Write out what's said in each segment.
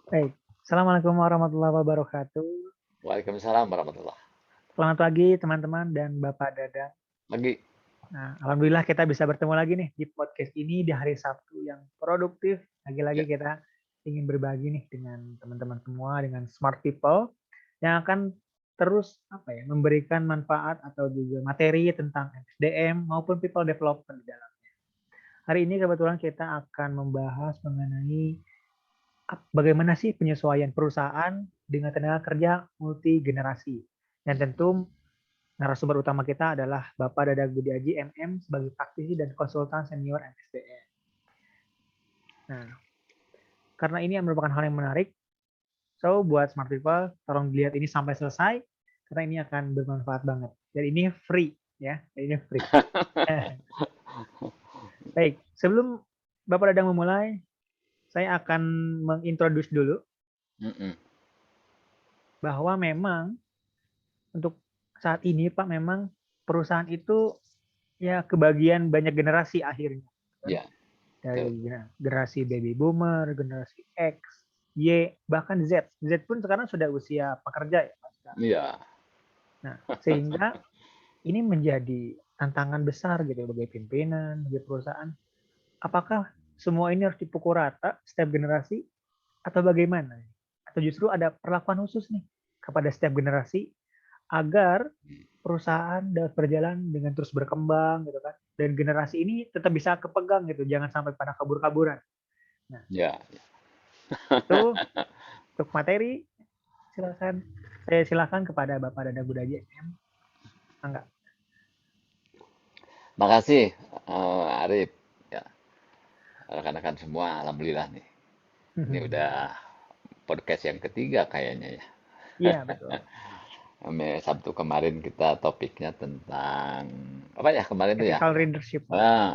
Baik, Assalamualaikum warahmatullahi wabarakatuh. Waalaikumsalam warahmatullah. Selamat pagi teman-teman dan Bapak Dadang. Lagi, Nah, alhamdulillah kita bisa bertemu lagi nih di podcast ini di hari Sabtu yang produktif. ya, Lagi-lagi kita ingin berbagi nih dengan teman-teman semua, dengan smart people yang akan terus memberikan manfaat atau juga materi tentang SDM maupun people development di dalam. Hari ini kebetulan kita akan membahas mengenai bagaimana sih penyesuaian perusahaan dengan tenaga kerja multi generasi. Dan tentu narasumber utama kita adalah Bapak Dadag Budi Aji MM sebagai praktisi dan konsultan senior MSDM. Nah, karena ini merupakan hal yang menarik, so buat smart people tolong dilihat ini sampai selesai karena ini akan bermanfaat banget. Dan ini free ya, ini free. Baik, sebelum Bapak Dadang memulai, saya akan mengintroduce dulu mm-mm. bahwa memang untuk saat ini Pak memang perusahaan itu ya kebagian banyak generasi akhirnya kan. Ya, betul. Dari generasi baby boomer, generasi X, Y, bahkan Z. Z pun sekarang sudah usia pekerja ya Pak. Iya, Nah, sehingga ini menjadi tantangan besar gitu bagi pimpinan, bagi perusahaan. Apakah semua ini harus dipukul rata setiap generasi atau bagaimana? Atau justru ada perlakuan khusus nih kepada setiap generasi agar perusahaan dapat berjalan dengan terus berkembang gitu kan. Dan generasi ini tetap bisa kepegang gitu, jangan sampai pada kabur-kaburan. Nah, ya. itu untuk materi silakan saya silakan kepada Bapak Dada Budaji MM. Enggak. Makasih, Arif. Ya, rekan-rekan semua, alhamdulillah nih. Ini udah podcast yang ketiga kayaknya ya. Iya, betul. Sabtu kemarin kita topiknya tentang apa ya kemarin tuh ya? Ethical leadership.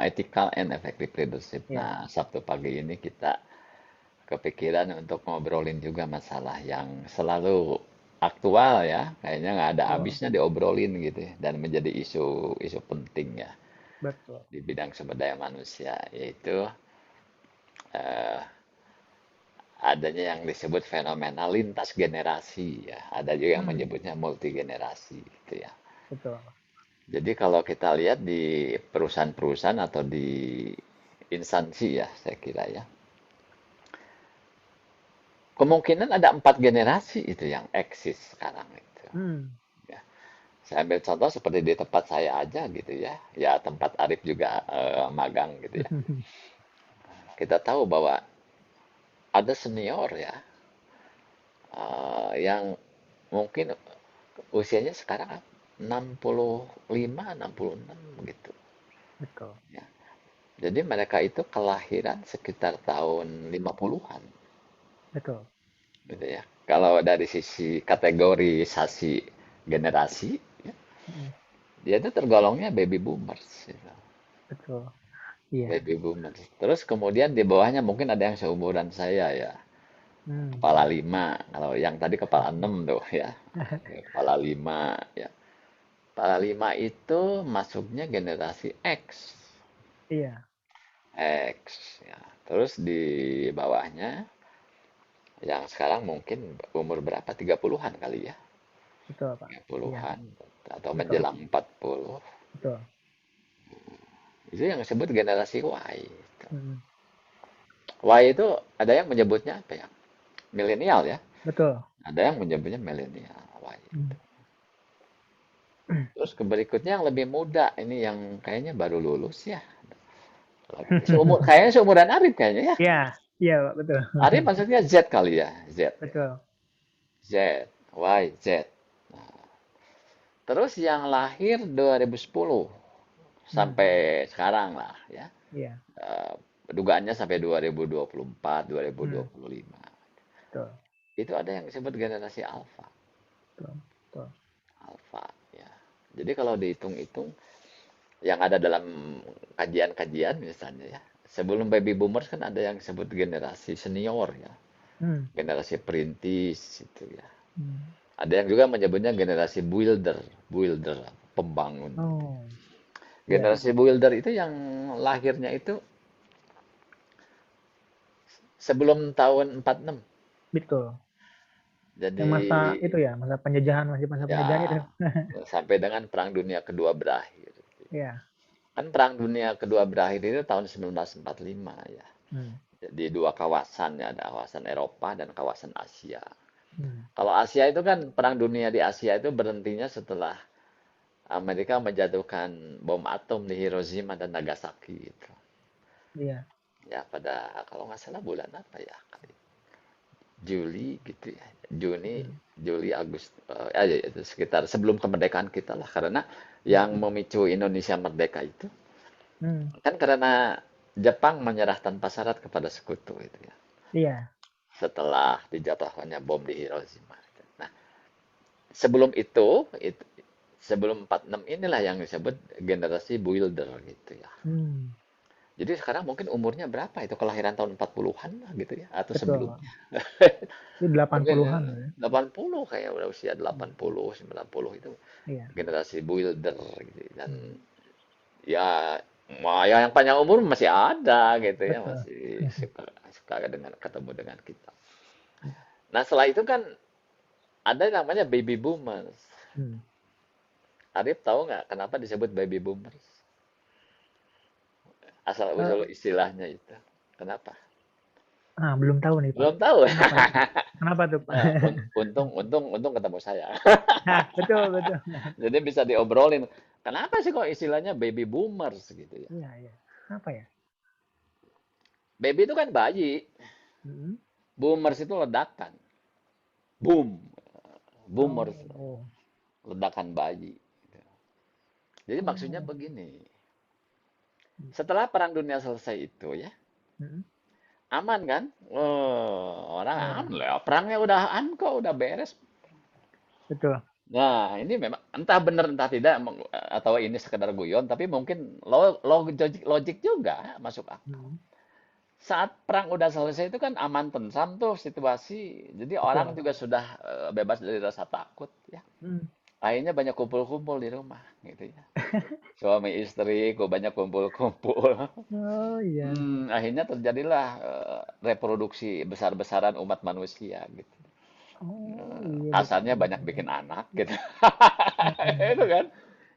Ethical and effective leadership. Iya, Nah, Sabtu pagi ini kita kepikiran untuk ngobrolin juga masalah yang selalu aktual ya, kayaknya nggak ada betul. habisnya diobrolin gitu ya, dan menjadi isu-isu penting ya Betul. di bidang sumber daya manusia, yaitu eh, adanya yang disebut fenomena lintas generasi ya, ada juga yang Hmm, menyebutnya multi generasi gitu ya. betul. Jadi kalau kita lihat di perusahaan-perusahaan atau di instansi ya, saya kira ya, kemungkinan ada 4 generasi itu yang eksis sekarang itu. Hmm, Ya. Saya ambil contoh seperti di tempat saya aja gitu ya. Ya tempat Arif juga magang gitu ya. Kita tahu bahwa ada senior ya yang mungkin usianya sekarang 65, 66 gitu. betul. Ya. Jadi mereka itu kelahiran sekitar tahun 50-an Betul. gitu ya. Kalau dari sisi kategorisasi generasi, ya, Hmm, dia itu tergolongnya baby boomers. Gitu. betul. Iya. Baby boomers. Terus kemudian di bawahnya mungkin ada yang seumuran saya ya. Kepala Hmm. 5. Kalau yang tadi kepala 6 tuh ya. Kepala 5 ya. Kepala 5 itu masuknya generasi X. Iya, X ya. Terus di bawahnya yang sekarang mungkin umur berapa? 30-an kali ya. betul, Pak. Iya, 30-an atau betul. menjelang 40. Betul. Itu yang disebut generasi Y. Hmm, Y itu ada yang menyebutnya apa ya? Milenial ya. betul. Ada yang menyebutnya milenial. Y. Hmm. Terus ke berikutnya yang lebih muda, ini yang kayaknya baru lulus ya. Kayaknya seumuran Arif kayaknya ya. Iya, iya, Pak, betul. Arif maksudnya Z kali ya, Z. Betul. Z, Y, Z. Terus yang lahir 2010 Hmm. sampai sekarang lah ya. Iya. Eh, Dugaannya sampai 2024, Hmm. 2025. Betul. Itu ada yang disebut generasi alpha. Betul. Betul. Alpha ya. Jadi kalau dihitung-hitung yang ada dalam kajian-kajian misalnya ya. Sebelum baby boomers kan ada yang disebut generasi senior ya. Hmm. Generasi perintis itu ya. Hmm. Ada yang juga menyebutnya generasi builder, builder, pembangun gitu. Oh, iya. Generasi builder itu yang lahirnya itu sebelum tahun 46. betul. Yang Jadi masa itu ya, masa penjajahan, masih masa penjajahan itu. ya sampai dengan Perang Dunia Kedua berakhir. Iya. Kan Perang Dunia Kedua berakhir itu tahun 1945 ya. Hmm. Jadi dua kawasan ya, ada kawasan Eropa dan kawasan Asia. Hmm. Kalau Asia itu kan Perang Dunia di Asia itu berhentinya setelah Amerika menjatuhkan bom atom di Hiroshima dan Nagasaki gitu. Iya. Ya pada kalau nggak salah bulan apa ya? Juli gitu ya. Juni, Hmm. Juli, Agustus, ya, itu sekitar sebelum kemerdekaan kita lah. Karena Hmm. yang memicu Indonesia merdeka itu Hmm. kan karena Jepang menyerah tanpa syarat kepada sekutu itu ya. Iya. Setelah dijatuhkannya bom di Hiroshima. Nah, sebelum itu sebelum 46 inilah yang disebut generasi builder gitu ya. Hmm. Jadi sekarang mungkin umurnya berapa itu? Kelahiran tahun 40-an lah gitu ya atau Betul. sebelumnya. Itu Mungkin 80-an ya. 80 kayak udah usia Hmm. 80, 90 itu Iya. generasi builder gitu. Dan Hmm. ya yang panjang umur masih ada gitu ya, Betul. masih suka suka dengan ketemu dengan kita. Hmm. Nah, setelah itu kan ada yang namanya baby boomers. Hmm. Arif tahu nggak kenapa disebut baby boomers? Asal Eh, usul istilahnya itu. Kenapa? belum tahu nih Pak. Belum tahu. Kenapa tuh? Kenapa tuh Pak? Nah, untung ketemu saya. Nah, betul betul. Jadi bisa diobrolin. Kenapa sih kok istilahnya baby boomers gitu ya? Iya iya. Apa ya? Baby itu kan bayi. Hmm. Boomers itu ledakan. Boom. Boomers. Oh. Ledakan bayi. Jadi maksudnya Oh. begini. Setelah Perang Dunia selesai itu ya, Hmm. aman kan? Oh, orang Iya. aman lah. Perangnya udah kok, udah beres. Betul. Nah, ini memang entah benar entah tidak atau ini sekedar guyon, tapi mungkin logik juga masuk akal. Hmm. Saat perang udah selesai itu kan aman tentram tuh situasi. Jadi orang Betul. juga sudah bebas dari rasa takut ya. Hmm. Akhirnya banyak kumpul-kumpul di rumah gitu ya. Suami istri kok banyak kumpul-kumpul. Oh iya. Akhirnya terjadilah reproduksi besar-besaran umat manusia gitu. Oh iya betul Kasarnya banyak betul. bikin anak gitu. Itu Hmm. kan.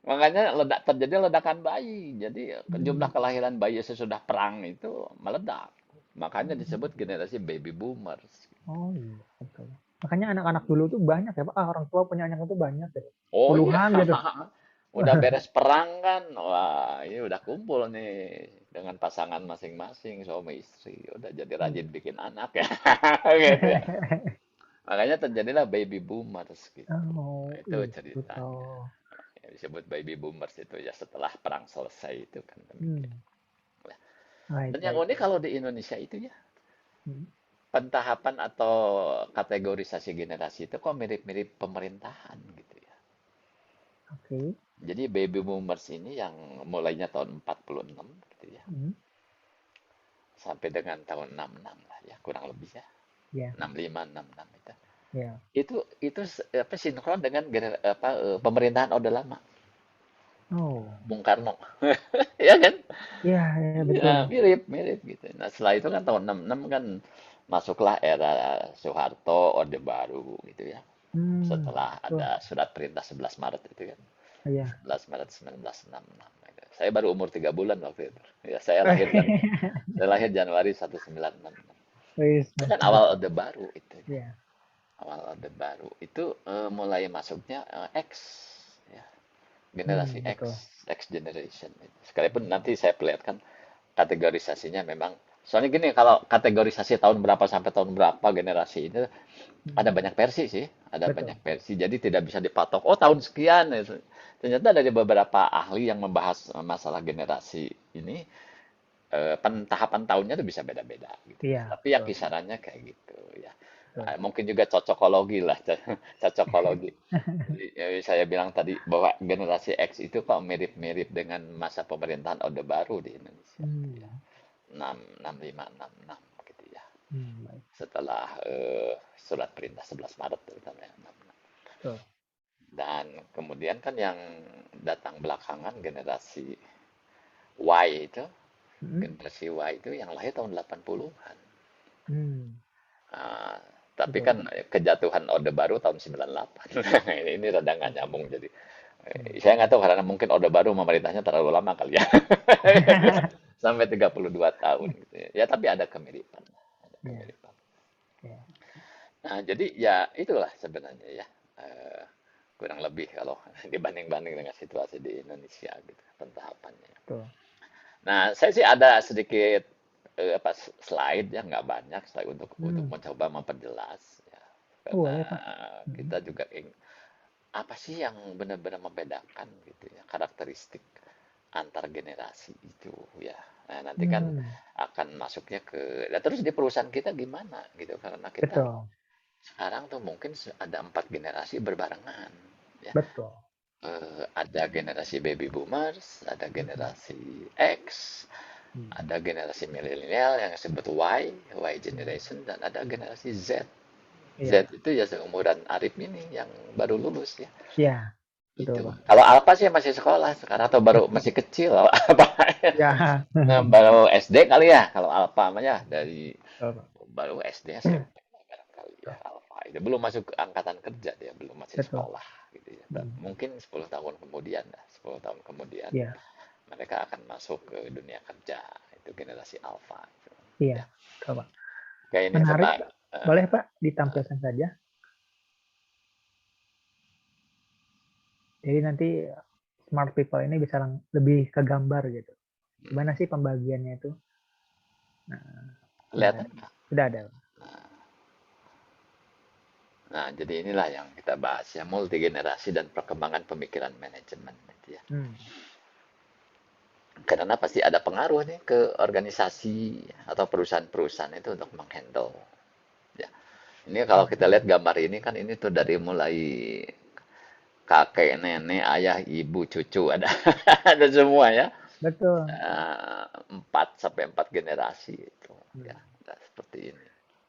Makanya terjadi ledakan bayi. Jadi jumlah Hmm. kelahiran bayi sesudah perang itu meledak. Makanya Hmm. disebut generasi baby boomers. Oh iya betul. Makanya anak-anak dulu tuh banyak ya Pak. Orang tua punya anak itu banyak gitu. Oh iya, Puluhan gitu. udah beres perang kan. Wah, ini udah kumpul nih dengan pasangan masing-masing, suami istri. Udah jadi rajin Iya. bikin anak ya. Gitu ya. Makanya terjadilah baby boomers gitu. Oh Itu iya ceritanya. betul. Yang disebut baby boomers itu ya setelah perang selesai itu kan demikian. Hmm. Nah, Baik dan yang baik unik baik. kalau di Indonesia itu ya, Hmm. pentahapan atau kategorisasi generasi itu kok mirip-mirip pemerintahan gitu ya. Oke. Jadi baby boomers ini yang mulainya tahun 46 gitu ya, Hmm. sampai dengan tahun 66 lah ya, kurang lebih ya. Ya 65 66 itu. ya. Itu apa sinkron dengan pemerintahan Orde Lama, Oh. Bung Karno. Ya kan? Iya ya betul. Ya, mirip, mirip gitu. Nah, setelah itu kan tahun 66 kan masuklah era Soeharto, Orde Baru gitu ya. Hmm. Setelah Betul. ada surat perintah 11 Maret itu kan. Iya. 11 Maret 1966. Saya baru umur 3 bulan waktu itu. Ya, saya lahir Januari 1996. Wis, Itu kan mantap. awal Orde Baru itu. Iya. Awal Orde Baru itu mulai masuknya X ya. Generasi Hmm. X, Betul. X generation. Sekalipun nanti saya perlihatkan kategorisasinya memang. Soalnya gini, kalau kategorisasi tahun berapa sampai tahun berapa generasi ini ada Hmm. banyak versi sih, ada Betul. banyak versi. Jadi tidak bisa dipatok. Oh tahun sekian. Ternyata dari beberapa ahli yang membahas masalah generasi ini, tahapan tahunnya itu bisa beda-beda gitu ya. Iya Tapi ya betul. kisarannya kayak gitu ya. Betul. Mungkin juga cocokologi lah, cocokologi. Jadi, saya bilang tadi bahwa generasi X itu kok mirip-mirip dengan masa pemerintahan Orde Baru di Indonesia. Ya. Hmm. 6566 gitu ya. Baik. Setelah surat perintah 11 Maret terutama ya, 66. Betul. Dan kemudian kan yang datang belakangan generasi Y itu, Hmm. generasi Y itu yang lahir tahun 80-an. Hmm. Nah, Tapi betul. kan kejatuhan Orde Baru tahun 98. Ini rada nggak Oke. nyambung jadi. Hmm. Saya nggak tahu karena mungkin Orde Baru memerintahnya terlalu lama kali ya. Sampai 32 tahun gitu ya. Ya tapi ada kemiripan. Ada Ya, kemiripan. ya, Nah, jadi ya itulah sebenarnya ya. Eh, Kurang lebih kalau dibanding-banding dengan situasi di Indonesia gitu pentahapannya. betul. Nah, saya sih ada sedikit apa slide ya nggak banyak slide untuk Hmm. mencoba memperjelas ya. Oh, Karena boleh, Pak. Hmm. kita juga apa sih yang benar-benar membedakan gitu ya karakteristik antar generasi itu ya. Nah, nanti kan Hmm. akan masuknya ke ya terus di perusahaan kita gimana gitu karena kita Betul, sekarang tuh mungkin ada 4 generasi berbarengan ya. betul. Ada generasi baby boomers, ada Hmm. generasi X, Hmm. ada generasi milenial yang disebut Y Hmm. generation, dan ada generasi Z. Z Iya, itu ya seumuran Arif ini yang baru lulus ya. iya, betul, Itu. Pak. Kalau Alpa sih masih sekolah sekarang atau baru masih kecil apa Ya, baru SD kali ya kalau Alpa mah ya dari betul, Pak. baru SD SMP barangkali ya Betul, Alfa itu belum masuk ke angkatan kerja dia belum masih betul. sekolah gitu ya. Hmm. Mungkin 10 tahun kemudian 10 tahun kemudian Iya, mereka akan masuk ke dunia kerja itu generasi alfa gitu. iya, Ya betul, Pak. kayak ini Menarik, tentang Pak. Boleh, Pak, ditampilkan saja. Jadi nanti smart people ini bisa lebih ke gambar gitu. Gimana sih pembagiannya itu? Nah, kelihatan. sudah ada. Nah jadi inilah yang kita bahas ya multigenerasi dan perkembangan pemikiran manajemen gitu ya. Hmm. Karena pasti ada pengaruh nih ke organisasi atau perusahaan-perusahaan itu untuk menghandle ya. Ini kalau kita lihat gambar ini kan ini tuh dari mulai kakek, nenek, ayah, ibu, cucu ada ada semua ya. Betul. 4 sampai 4 generasi itu ya. Hmm. Nah, seperti ini.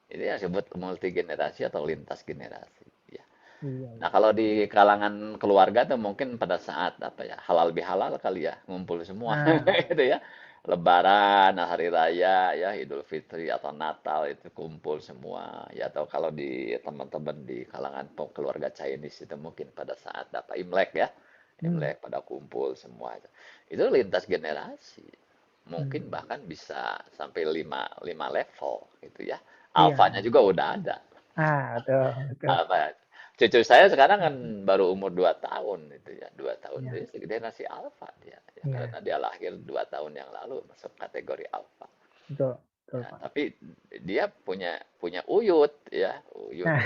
Ini yang disebut multi generasi atau lintas generasi ya. Iya, Nah, iya. kalau di kalangan keluarga tuh mungkin pada saat apa ya, halal bihalal kali ya, ngumpul semua Nah, gitu ya. Lebaran, hari raya ya, Idul Fitri atau Natal itu kumpul semua ya atau kalau di teman-teman di kalangan keluarga Chinese itu mungkin pada saat apa Imlek ya. hmm. Imlek pada kumpul semua. Itu lintas generasi. Mungkin Hmm. bahkan bisa sampai 5 level gitu ya. Alfanya Iya. juga udah ada. Betul, betul. Apa cucu saya sekarang kan baru umur 2 tahun itu ya 2 tahun Iya, dia generasi alfa dia ya, karena iya. dia lahir 2 tahun yang lalu masuk kategori alfa Betul, betul, ya, Pak. tapi dia punya punya uyut ya uyut Nah,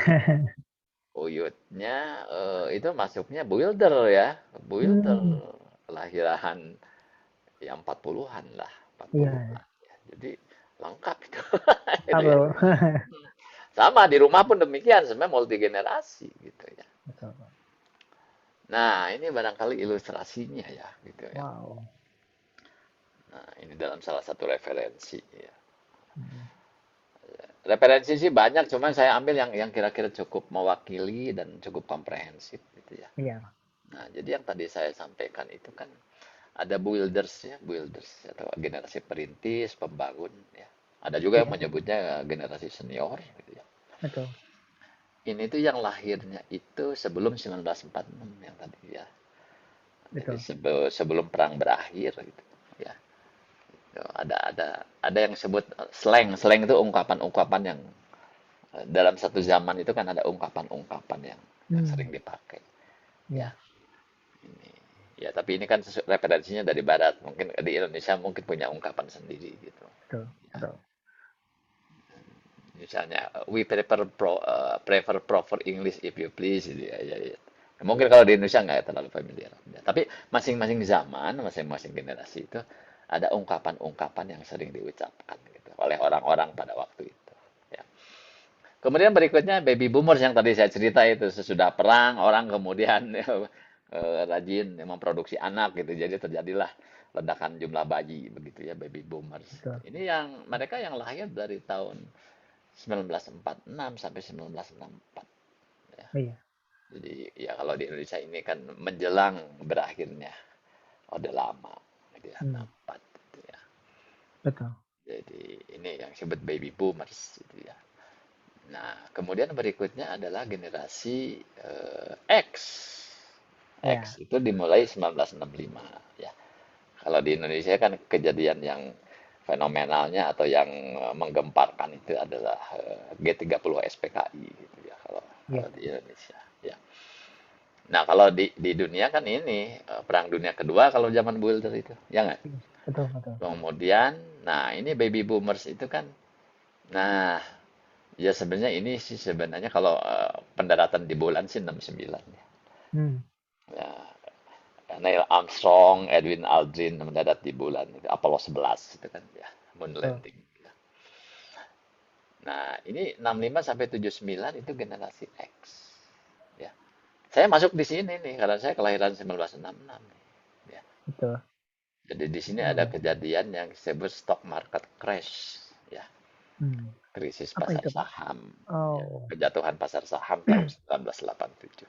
uyutnya itu masuknya builder ya builder hmm. kelahiran ya 40-an lah Iya, 40-an ya. Jadi lengkap itu itu ya betul. sama di rumah pun demikian sebenarnya multi generasi gitu ya. Betul, Pak. Nah, ini barangkali ilustrasinya ya, gitu ya. Wow. Nah, ini dalam salah satu referensi ya. Hmm. Referensi sih banyak, cuman saya ambil yang kira-kira cukup mewakili dan cukup komprehensif gitu ya. Iya, Nah, jadi yang tadi saya sampaikan itu kan ada builders ya, builders atau generasi perintis, pembangun ya. Ada juga yang iya, menyebutnya generasi senior gitu ya. betul, Ini tuh yang lahirnya itu sebelum 1946 yang tadi ya. Jadi betul. sebelum perang berakhir gitu ya. Ada yang sebut slang. Slang itu ungkapan-ungkapan yang dalam satu zaman itu kan ada ungkapan-ungkapan yang sering Hmm. dipakai. Ya, Iya, ini. Ya, tapi ini kan referensinya dari barat. Mungkin di Indonesia mungkin punya ungkapan sendiri gitu. betul, Ya, betul. misalnya we prefer proper English if you please gitu ya. Ya, ya. Mungkin Betul. kalau di Indonesia nggak terlalu familiar. Ya, tapi masing-masing zaman, masing-masing generasi itu ada ungkapan-ungkapan yang sering diucapkan gitu oleh orang-orang pada waktu itu. Ya. Kemudian berikutnya baby boomers yang tadi saya cerita itu sesudah perang orang kemudian rajin memproduksi anak gitu. Jadi terjadilah ledakan jumlah bayi begitu ya baby boomers. Betul. Ini yang mereka yang lahir dari tahun 1946 sampai 1964 ya. Iya. Jadi ya kalau di Indonesia ini kan menjelang berakhirnya Orde Lama gitu ya, Hmm. 64 gitu ya. Betul. Jadi ini yang disebut baby boomers gitu ya. Nah, kemudian berikutnya adalah generasi X. Ya. X itu dimulai 1965 ya. Kalau di Indonesia kan kejadian yang fenomenalnya atau yang menggemparkan itu adalah G30 SPKI gitu ya kalau Iya. kalau di Indonesia ya. Nah, kalau di dunia kan ini Perang Dunia Kedua kalau zaman Builder itu, ya nggak? Iya. Betul, betul. Kemudian, nah ini baby boomers itu kan, nah ya sebenarnya ini sih sebenarnya kalau pendaratan di bulan sih 69 ya. Hmm, Ya, Neil Armstrong, Edwin Aldrin mendarat di bulan itu Apollo 11 itu kan ya, moon betul. landing. Nah, ini 65 sampai 79 itu generasi X. Ya. Saya masuk di sini nih karena saya kelahiran 1966 nih. Ya. Betul. Jadi di sini ada Oh. kejadian yang disebut stock market crash, ya, Hmm. krisis Apa pasar itu, Pak? saham, ya, Oh. kejatuhan pasar saham tahun 1987.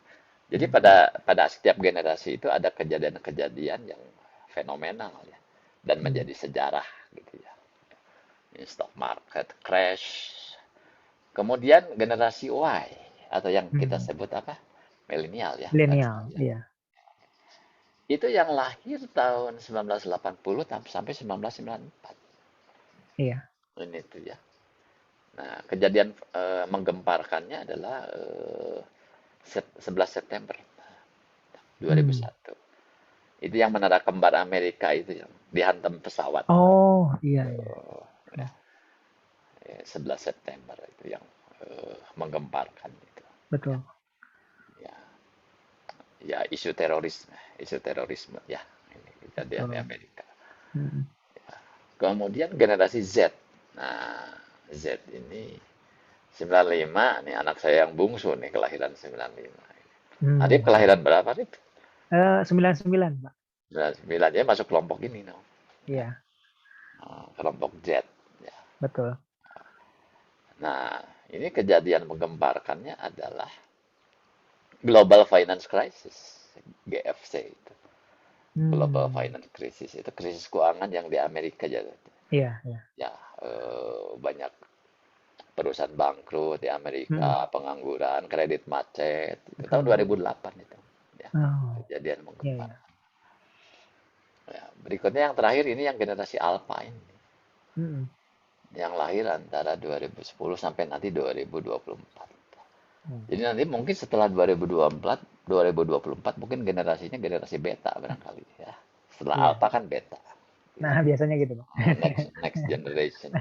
Jadi Hmm. pada pada setiap generasi itu ada kejadian-kejadian yang fenomenal ya dan Hmm. menjadi sejarah gitu ya. Ini stock market crash. Kemudian generasi Y atau yang kita Hmm. sebut apa? Milenial ya, Milenial. ya. Iya. Itu yang lahir tahun 1980 sampai 1994. Iya. Ini tuh ya. Nah, kejadian menggemparkannya adalah 11 September Hmm. 2001. Itu yang menara kembar Amerika itu yang dihantam pesawat. Oh, iya, iya. Eh, Oh, 11 September itu yang menggemparkan itu. Ya, betul. ya, ya isu terorisme ya. Ini kejadian di Betul. Amerika. Hmm. Kemudian generasi Z. Nah, Z ini 95 nih anak saya yang bungsu nih kelahiran 95. Adip Hmm. kelahiran berapa, Adip? 99, Pak. 99 ya masuk kelompok ini no. Ya, Iya, kelompok Z ya. betul. Nah, ini kejadian menggemparkannya adalah Global Finance Crisis, GFC itu. Global Hmm. Finance Crisis itu krisis keuangan yang di Amerika jadi. Iya, iya. Ya, banyak perusahaan bangkrut di Hmm. Amerika, pengangguran, kredit macet. Itu tahun Betul. 2008 itu. Ya, Oh, kejadian iya, menggempar. iya. Ya, berikutnya yang terakhir ini yang generasi Alpha ini. Hmm. Yang lahir antara 2010 sampai nanti 2024. Hmm. Jadi nanti mungkin setelah 2024 mungkin generasinya generasi beta barangkali ya. Setelah Iya. Alpha kan beta. Nah, biasanya gitu, Pak. Next next generation.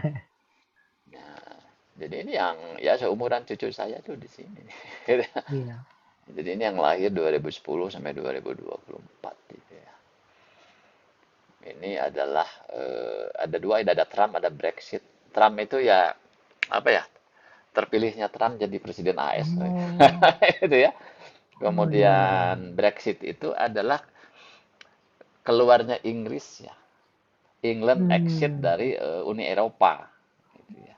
Nah, jadi ini yang ya seumuran cucu saya tuh di sini. Iya. Jadi ini yang lahir 2010 sampai 2024 gitu ya. Ini adalah ada dua, ada Trump, ada Brexit. Trump itu ya apa ya? Terpilihnya Trump jadi presiden AS. Oh, Itu ya. oh iya, iya, iya. Kemudian Brexit itu adalah keluarnya Inggris ya. England exit Hmm. dari Uni Eropa. Gitu ya.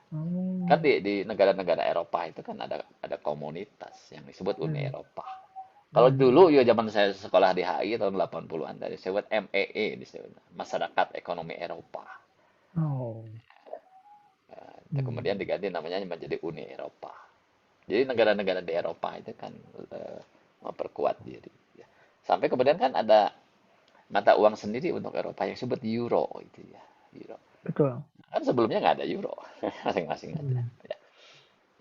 Kan Oh. di negara-negara Eropa itu kan ada komunitas yang disebut Uni Hmm. Eropa. Kalau dulu Hmm. ya zaman saya sekolah di HI tahun 80-an tadi disebut MEE disebut Masyarakat Ekonomi Eropa. Oh. Kemudian Hmm. diganti namanya menjadi Uni Eropa. Jadi negara-negara di Eropa itu kan memperkuat diri. Ya. Sampai kemudian kan ada mata uang sendiri untuk Eropa yang disebut euro itu ya. Euro. Betul. Kan sebelumnya nggak ada euro, masing-masing aja. Hmm. Ya.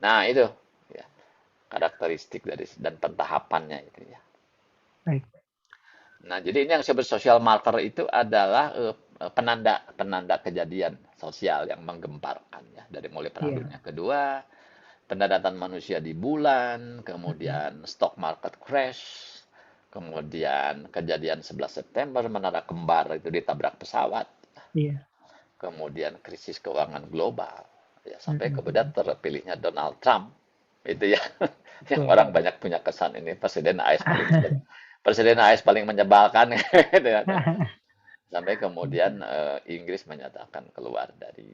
Nah itu ya karakteristik dari dan pentahapannya itu ya. Baik. Nah jadi ini yang disebut social marker itu adalah penanda penanda kejadian sosial yang menggemparkan ya dari mulai Perang Iya. Dunia Kedua, pendaratan manusia di bulan, Hmm. kemudian stock market crash, kemudian kejadian 11 September menara kembar itu ditabrak pesawat, Iya. kemudian krisis keuangan global, ya sampai Hmm. kemudian Hmm. terpilihnya Donald Trump, itu ya, yang Betul. orang banyak punya kesan ini presiden AS paling menyebalkan, gitu ya kan. Sampai kemudian Inggris menyatakan keluar dari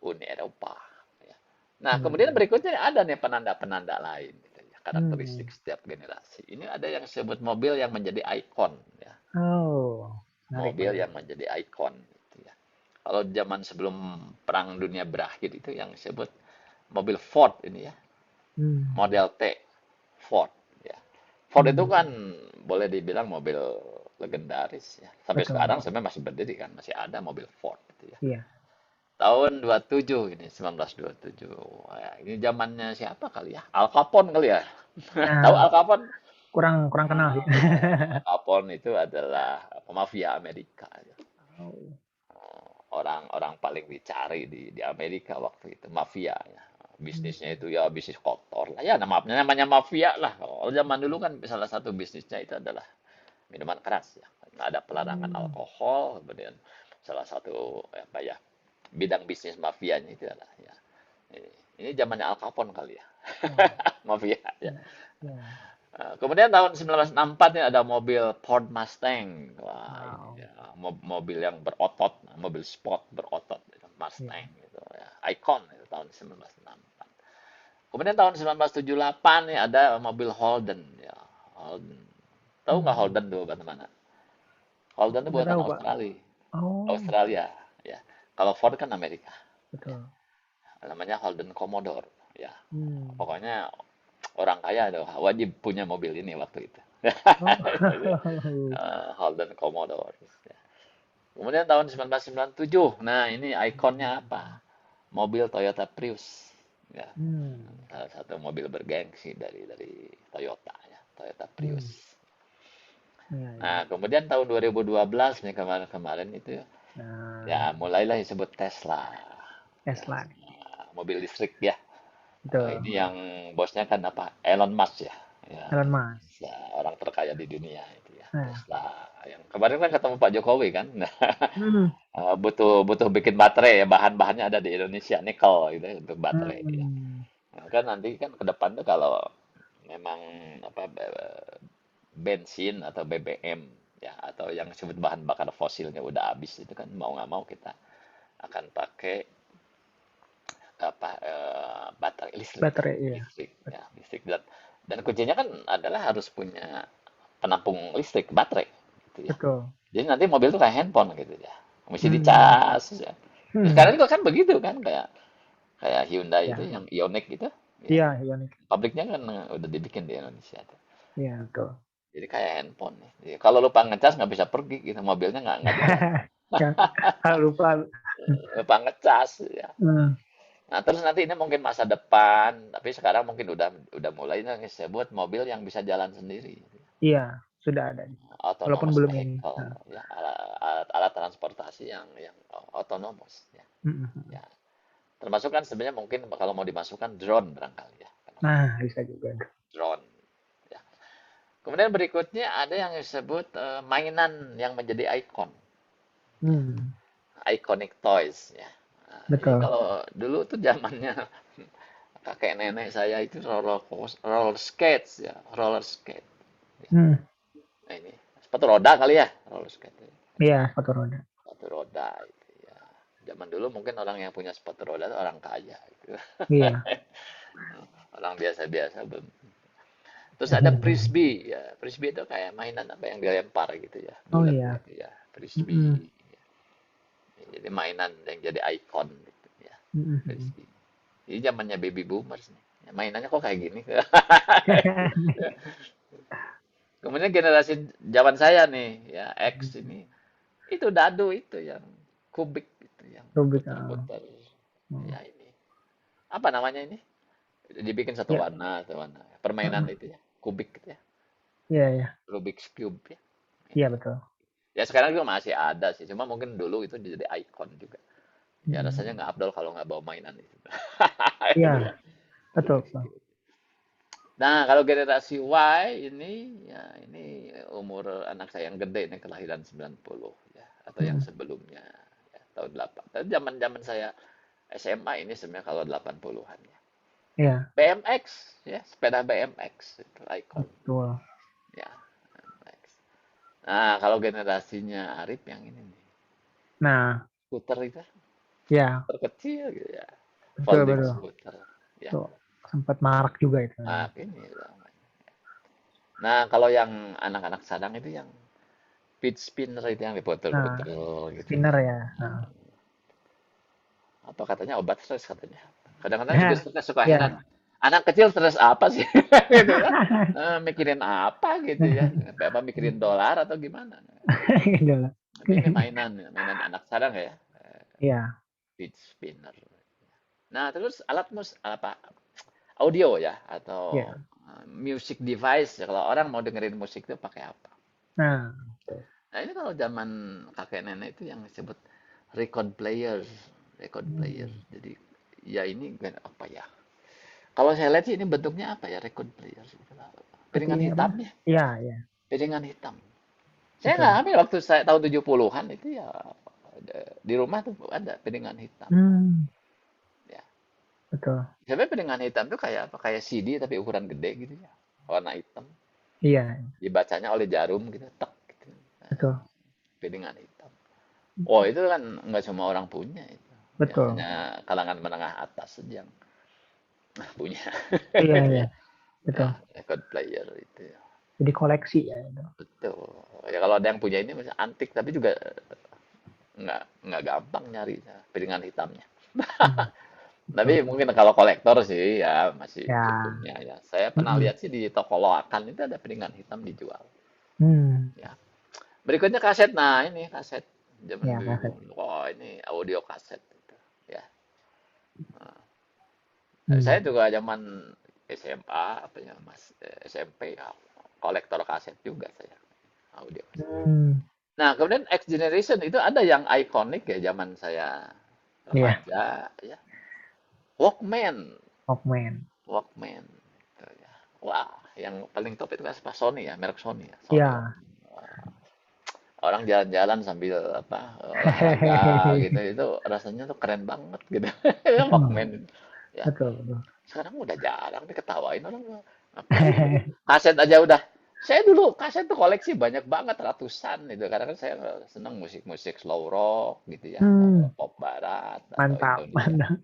Uni Eropa. Ya. Nah, kemudian Hmm. berikutnya ada nih penanda-penanda lain, gitu ya, karakteristik Hmm. setiap generasi. Ini ada yang disebut mobil yang menjadi ikon, ya. Oh, menarik, Mobil menarik. yang menjadi ikon, gitu ya. Kalau zaman sebelum Perang Dunia berakhir itu yang disebut mobil Ford ini ya, Hmm. model T, Ford ya. Ford itu Hmm. kan boleh dibilang mobil legendaris ya. Sampai Betul. sekarang sebenarnya masih berdiri kan, masih ada mobil Ford gitu ya. Iya. Tahun 27 ini, 1927. Wah, ini zamannya siapa kali ya? Al Capone kali ya? Tahu Nah, Al Capone? kurang kurang kenal sih. Al Capone itu adalah mafia Amerika. Oh. Orang-orang paling dicari di Amerika waktu itu, mafia ya. Hmm. Bisnisnya itu ya bisnis kotor lah. Ya namanya mafia lah. Kalau zaman dulu kan salah satu bisnisnya itu adalah minuman keras ya. Karena ada pelarangan Hmm. alkohol, kemudian salah satu apa ya bidang bisnis mafianya itu adalah ya ini zamannya Al Capone kali ya. Wah. Mafia ya. Ya. Ya. Kemudian tahun 1964 ini ada mobil Ford Mustang. Wah, ini Wow. ya, mobil yang berotot, mobil sport berotot, Ya. Mustang gitu ya. Icon itu tahun 1964. Kemudian tahun 1978 nih ada mobil Holden ya. Holden. Tahu nggak Hmm. Holden tuh mana? Holden itu Nggak buatan tahu, Pak. Australia. Oh, Australia ya. Kalau Ford kan Amerika. Ya. betul. Namanya Holden Commodore ya. Hmm. Pokoknya orang kaya tuh wajib punya mobil ini waktu itu. Oh. Holden Commodore. Ya. Kemudian tahun 1997, nah ini ikonnya apa? Mobil Toyota Prius. Ya, Hmm. salah satu mobil bergengsi dari Toyota ya, Toyota Prius. Hmm. Ya, Nah, ya. kemudian tahun 2012 nih kemarin-kemarin itu ya Nah, mulailah disebut Tesla. Ya, Tesla. mobil listrik ya. Betul. Ini yang bosnya kan apa? Elon Musk ya. Ya, Elon Elon Musk. Musk ya, orang terkaya di dunia itu ya. Nah. Tesla. Yang kemarin kan ketemu Pak Jokowi kan. Hmm. Butuh butuh bikin baterai ya, bahan-bahannya ada di Indonesia, nikel gitu ya, untuk baterai ya. Hmm. Nah, kan nanti kan ke depan tuh kalau memang apa bensin atau BBM ya atau yang disebut bahan bakar fosilnya udah habis itu kan mau nggak mau kita akan pakai apa baterai listrik Baterai, iya. listrik ya listrik dan kuncinya kan adalah harus punya penampung listrik baterai gitu ya. Betul. Jadi nanti mobil tuh kayak handphone gitu ya. Mesti Hmm. dicas ya. Hmm. Sekarang juga kan begitu kan kayak kayak Hyundai itu Ya. yang Ioniq gitu ya. Iya, Ioniq. Pabriknya kan udah dibikin di Indonesia tuh. Iya, betul. Jadi kayak handphone nih. Jadi, kalau lupa ngecas nggak bisa pergi gitu, mobilnya nggak jalan. Ya, kalau lupa. Lupa ngecas ya. Hmm. Nah, terus nanti ini mungkin masa depan, tapi sekarang mungkin udah mulai nih disebut mobil yang bisa jalan sendiri. Iya, sudah ada. Walaupun Autonomous belum ini. vehicle Nah. ya, alat transportasi yang autonomous ya. Hmm. Ya, termasuk kan sebenarnya mungkin kalau mau dimasukkan drone barangkali ya. Nah, bisa juga. Drone. Ya. Kemudian berikutnya ada yang disebut mainan yang menjadi ikon. Ya. Hmm. Iconic toys ya. Nah, ini Betul. kalau dulu tuh zamannya kakek nenek saya itu roller skates ya, roller skate. Ya. Hmm. Nah, ini sepatu roda kali ya, roller skate. Iya, sepatu roda. Sepatu roda itu ya. Zaman dulu mungkin orang yang punya sepatu roda itu orang kaya gitu. Iya. Orang biasa-biasa belum. Terus ada frisbee ya. Frisbee itu kayak mainan apa yang dilempar gitu ya. Oh Bulat iya. gitu ya. Mm-mm. Frisbee. Jadi mainan yang jadi ikon gitu ya. Mm-mm. Frisbee. Ini zamannya baby boomers nih. Ya, mainannya kok kayak gini. Kemudian generasi zaman saya nih ya X ini itu dadu itu yang kubik itu yang Rubik. putar-putar. Oh. Ya ini. Apa namanya ini? Dibikin Ya. satu warna. Permainan Mm-mm. itu ya. Kubik gitu ya. Iya, iya. Rubik's Cube ya. Iya, Ini. betul. Ya sekarang juga masih ada sih. Cuma mungkin dulu itu jadi ikon juga. Ya rasanya Mm. nggak afdol kalau nggak bawa mainan itu. Iya, Itu ya. betul, Rubik's betul. Cube. Nah, kalau generasi Y ini ya ini umur anak saya yang gede nih kelahiran 90 ya atau yang Mm. sebelumnya ya, tahun 8. Tapi zaman-zaman saya SMA ini sebenarnya kalau 80-an ya. Iya, BMX ya, sepeda BMX itu ikon betul. ya. BMX. Nah, kalau generasinya Arif yang ini nih, Nah, skuter itu, ya, skuter kecil gitu ya. betul, Folding betul. skuter ya. Tuh, sempat marak juga itu. Nah, ini namanya. Nah, kalau yang anak-anak sadang itu yang pitch spinner itu yang Nah, diputer-puter gitu spinner ya. ya. Nah, Atau katanya obat stres katanya. Kadang-kadang juga Nah, suka heran, ya. anak kecil stres apa sih? Gitu ya. Mikirin apa gitu ya? Apa mikirin dolar atau gimana? Gitu loh. Tapi ini mainan anak sekarang ya, Iya, fidget spinner. Nah, terus alat apa? Audio ya atau iya. music device ya. Kalau orang mau dengerin musik itu pakai apa? Nah, betul. Nah, ini kalau zaman kakek nenek itu yang disebut record player, record player. Hmm, Jadi ya ini kan apa ya? Kalau saya lihat sih ini bentuknya apa ya record player? Seperti Piringan apa? hitam ya, Iya, iya, piringan hitam. Saya betul. ngalami waktu saya tahun 70-an itu ya di rumah tuh ada piringan hitam. Hmm, Ya. betul. Sebenarnya piringan hitam tuh kayak apa? Kayak CD tapi ukuran gede gitu ya. Warna hitam. Iya, Dibacanya oleh jarum gitu, tek gitu. betul. Piringan hitam. Oh, itu kan nggak semua orang punya itu. Betul. Biasanya kalangan menengah atas saja yang punya. Iya, Itu iya, ya. Ya, betul. record player itu ya. Jadi koleksi ya itu. Betul. Ya kalau ada yang punya ini masih antik tapi juga nggak gampang nyari piringan hitamnya. Hmm, Tapi betul. mungkin kalau kolektor sih ya masih Ya. punya ya. Saya pernah Mm-mm. lihat sih di toko loakan itu ada piringan hitam dijual. Hmm, Ya. Berikutnya kaset. Nah, ini kaset zaman ya, kaset. dulu. Oh, ini audio kaset itu. Ya. Saya Hmm. juga zaman SMA apa ya Mas SMP ya, kolektor kaset juga saya audio kaset. Hmm, Nah, kemudian X Generation itu ada yang ikonik ya zaman saya iya, remaja ya. Walkman, Walkman. Walkman. Gitu ya. Wah, yang paling top itu kan apa? Sony ya, merek Sony ya, Sony Iya. Walkman. Orang jalan-jalan sambil apa olahraga gitu itu rasanya tuh keren banget gitu. Mm-mm. Walkman. Ya, Betul, betul. sekarang udah jarang diketawain orang mah. Ngapain gitu. Kaset aja udah. Saya dulu kaset tuh koleksi banyak banget ratusan itu karena kan saya senang musik-musik slow rock gitu ya, Hmm, pop barat atau mantap, Indonesia. mantap.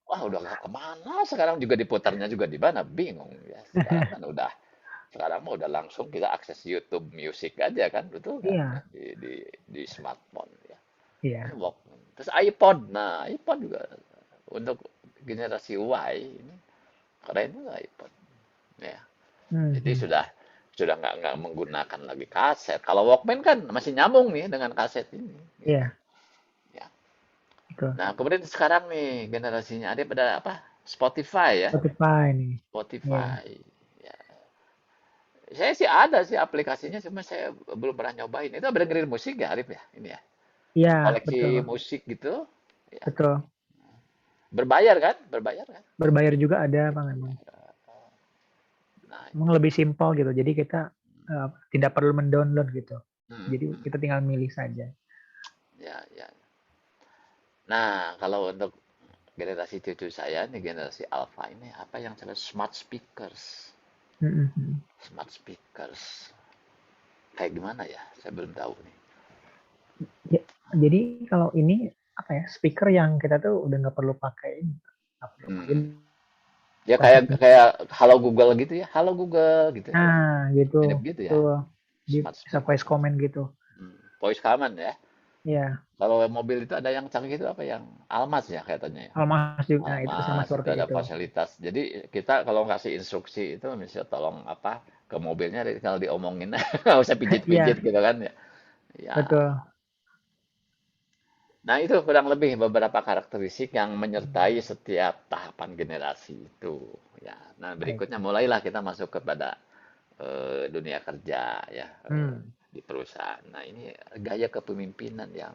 Wah, udah nggak kemana sekarang juga diputarnya juga di mana bingung ya. Sekarang kan udah sekarang mah udah langsung kita akses YouTube Music aja kan, betul nggak? Ya, Iya, di smartphone ya. Ini iya. Walkman. Terus iPod, nah iPod juga untuk generasi Y ini keren juga iPod. Ya, Hmm, jadi hmm. sudah nggak menggunakan lagi kaset. Kalau Walkman kan masih nyambung nih dengan kaset ini. Gitu. Iya, Ya. betul. Nah, kemudian sekarang nih generasinya ada pada apa? Spotify ya. Spotify nih. Iya. Spotify. Ya. Saya sih ada sih aplikasinya, cuma saya belum pernah nyobain. Itu ada dengerin musik ya, Arif ya? Ini ya. Iya, Koleksi betul. musik gitu. Ya. Betul. Berbayar kan? Berbayar kan? Berbayar juga ada, Bang, emang. Berbayar. Nah, Emang lebih simpel gitu. Jadi kita tidak perlu mendownload gitu. hmm, Jadi hmm. kita tinggal milih saja. Ya, ya. Nah, kalau untuk generasi cucu saya nih generasi Alpha ini apa yang disebut smart speakers. Hmm, hmm. Smart speakers. Kayak gimana ya? Saya belum tahu nih. Ya, jadi kalau ini apa ya, speaker yang kita tuh udah nggak perlu pakai ini, nggak perlu pakai Hmm. Ya kayak aplikasi. kayak Halo Google gitu ya. Halo Google gitu. Nah, gitu. Mirip gitu ya. Tuh, di Smart bisa speaker. voice comment gitu. Voice command ya. Ya, Kalau mobil itu ada yang canggih itu apa yang Almas ya katanya ya. kalau Mas juga, nah itu sama Almas itu seperti ada itu. fasilitas. Jadi kita kalau ngasih instruksi itu misalnya tolong apa ke mobilnya kalau diomongin nggak usah pijit-pijit Iya, gitu kan ya. Ya. betul. Nah, itu kurang lebih beberapa karakteristik yang menyertai setiap tahapan generasi itu. Ya. Nah, Baik. berikutnya mulailah kita masuk kepada dunia kerja ya Hmm, di perusahaan. Nah, ini gaya kepemimpinan yang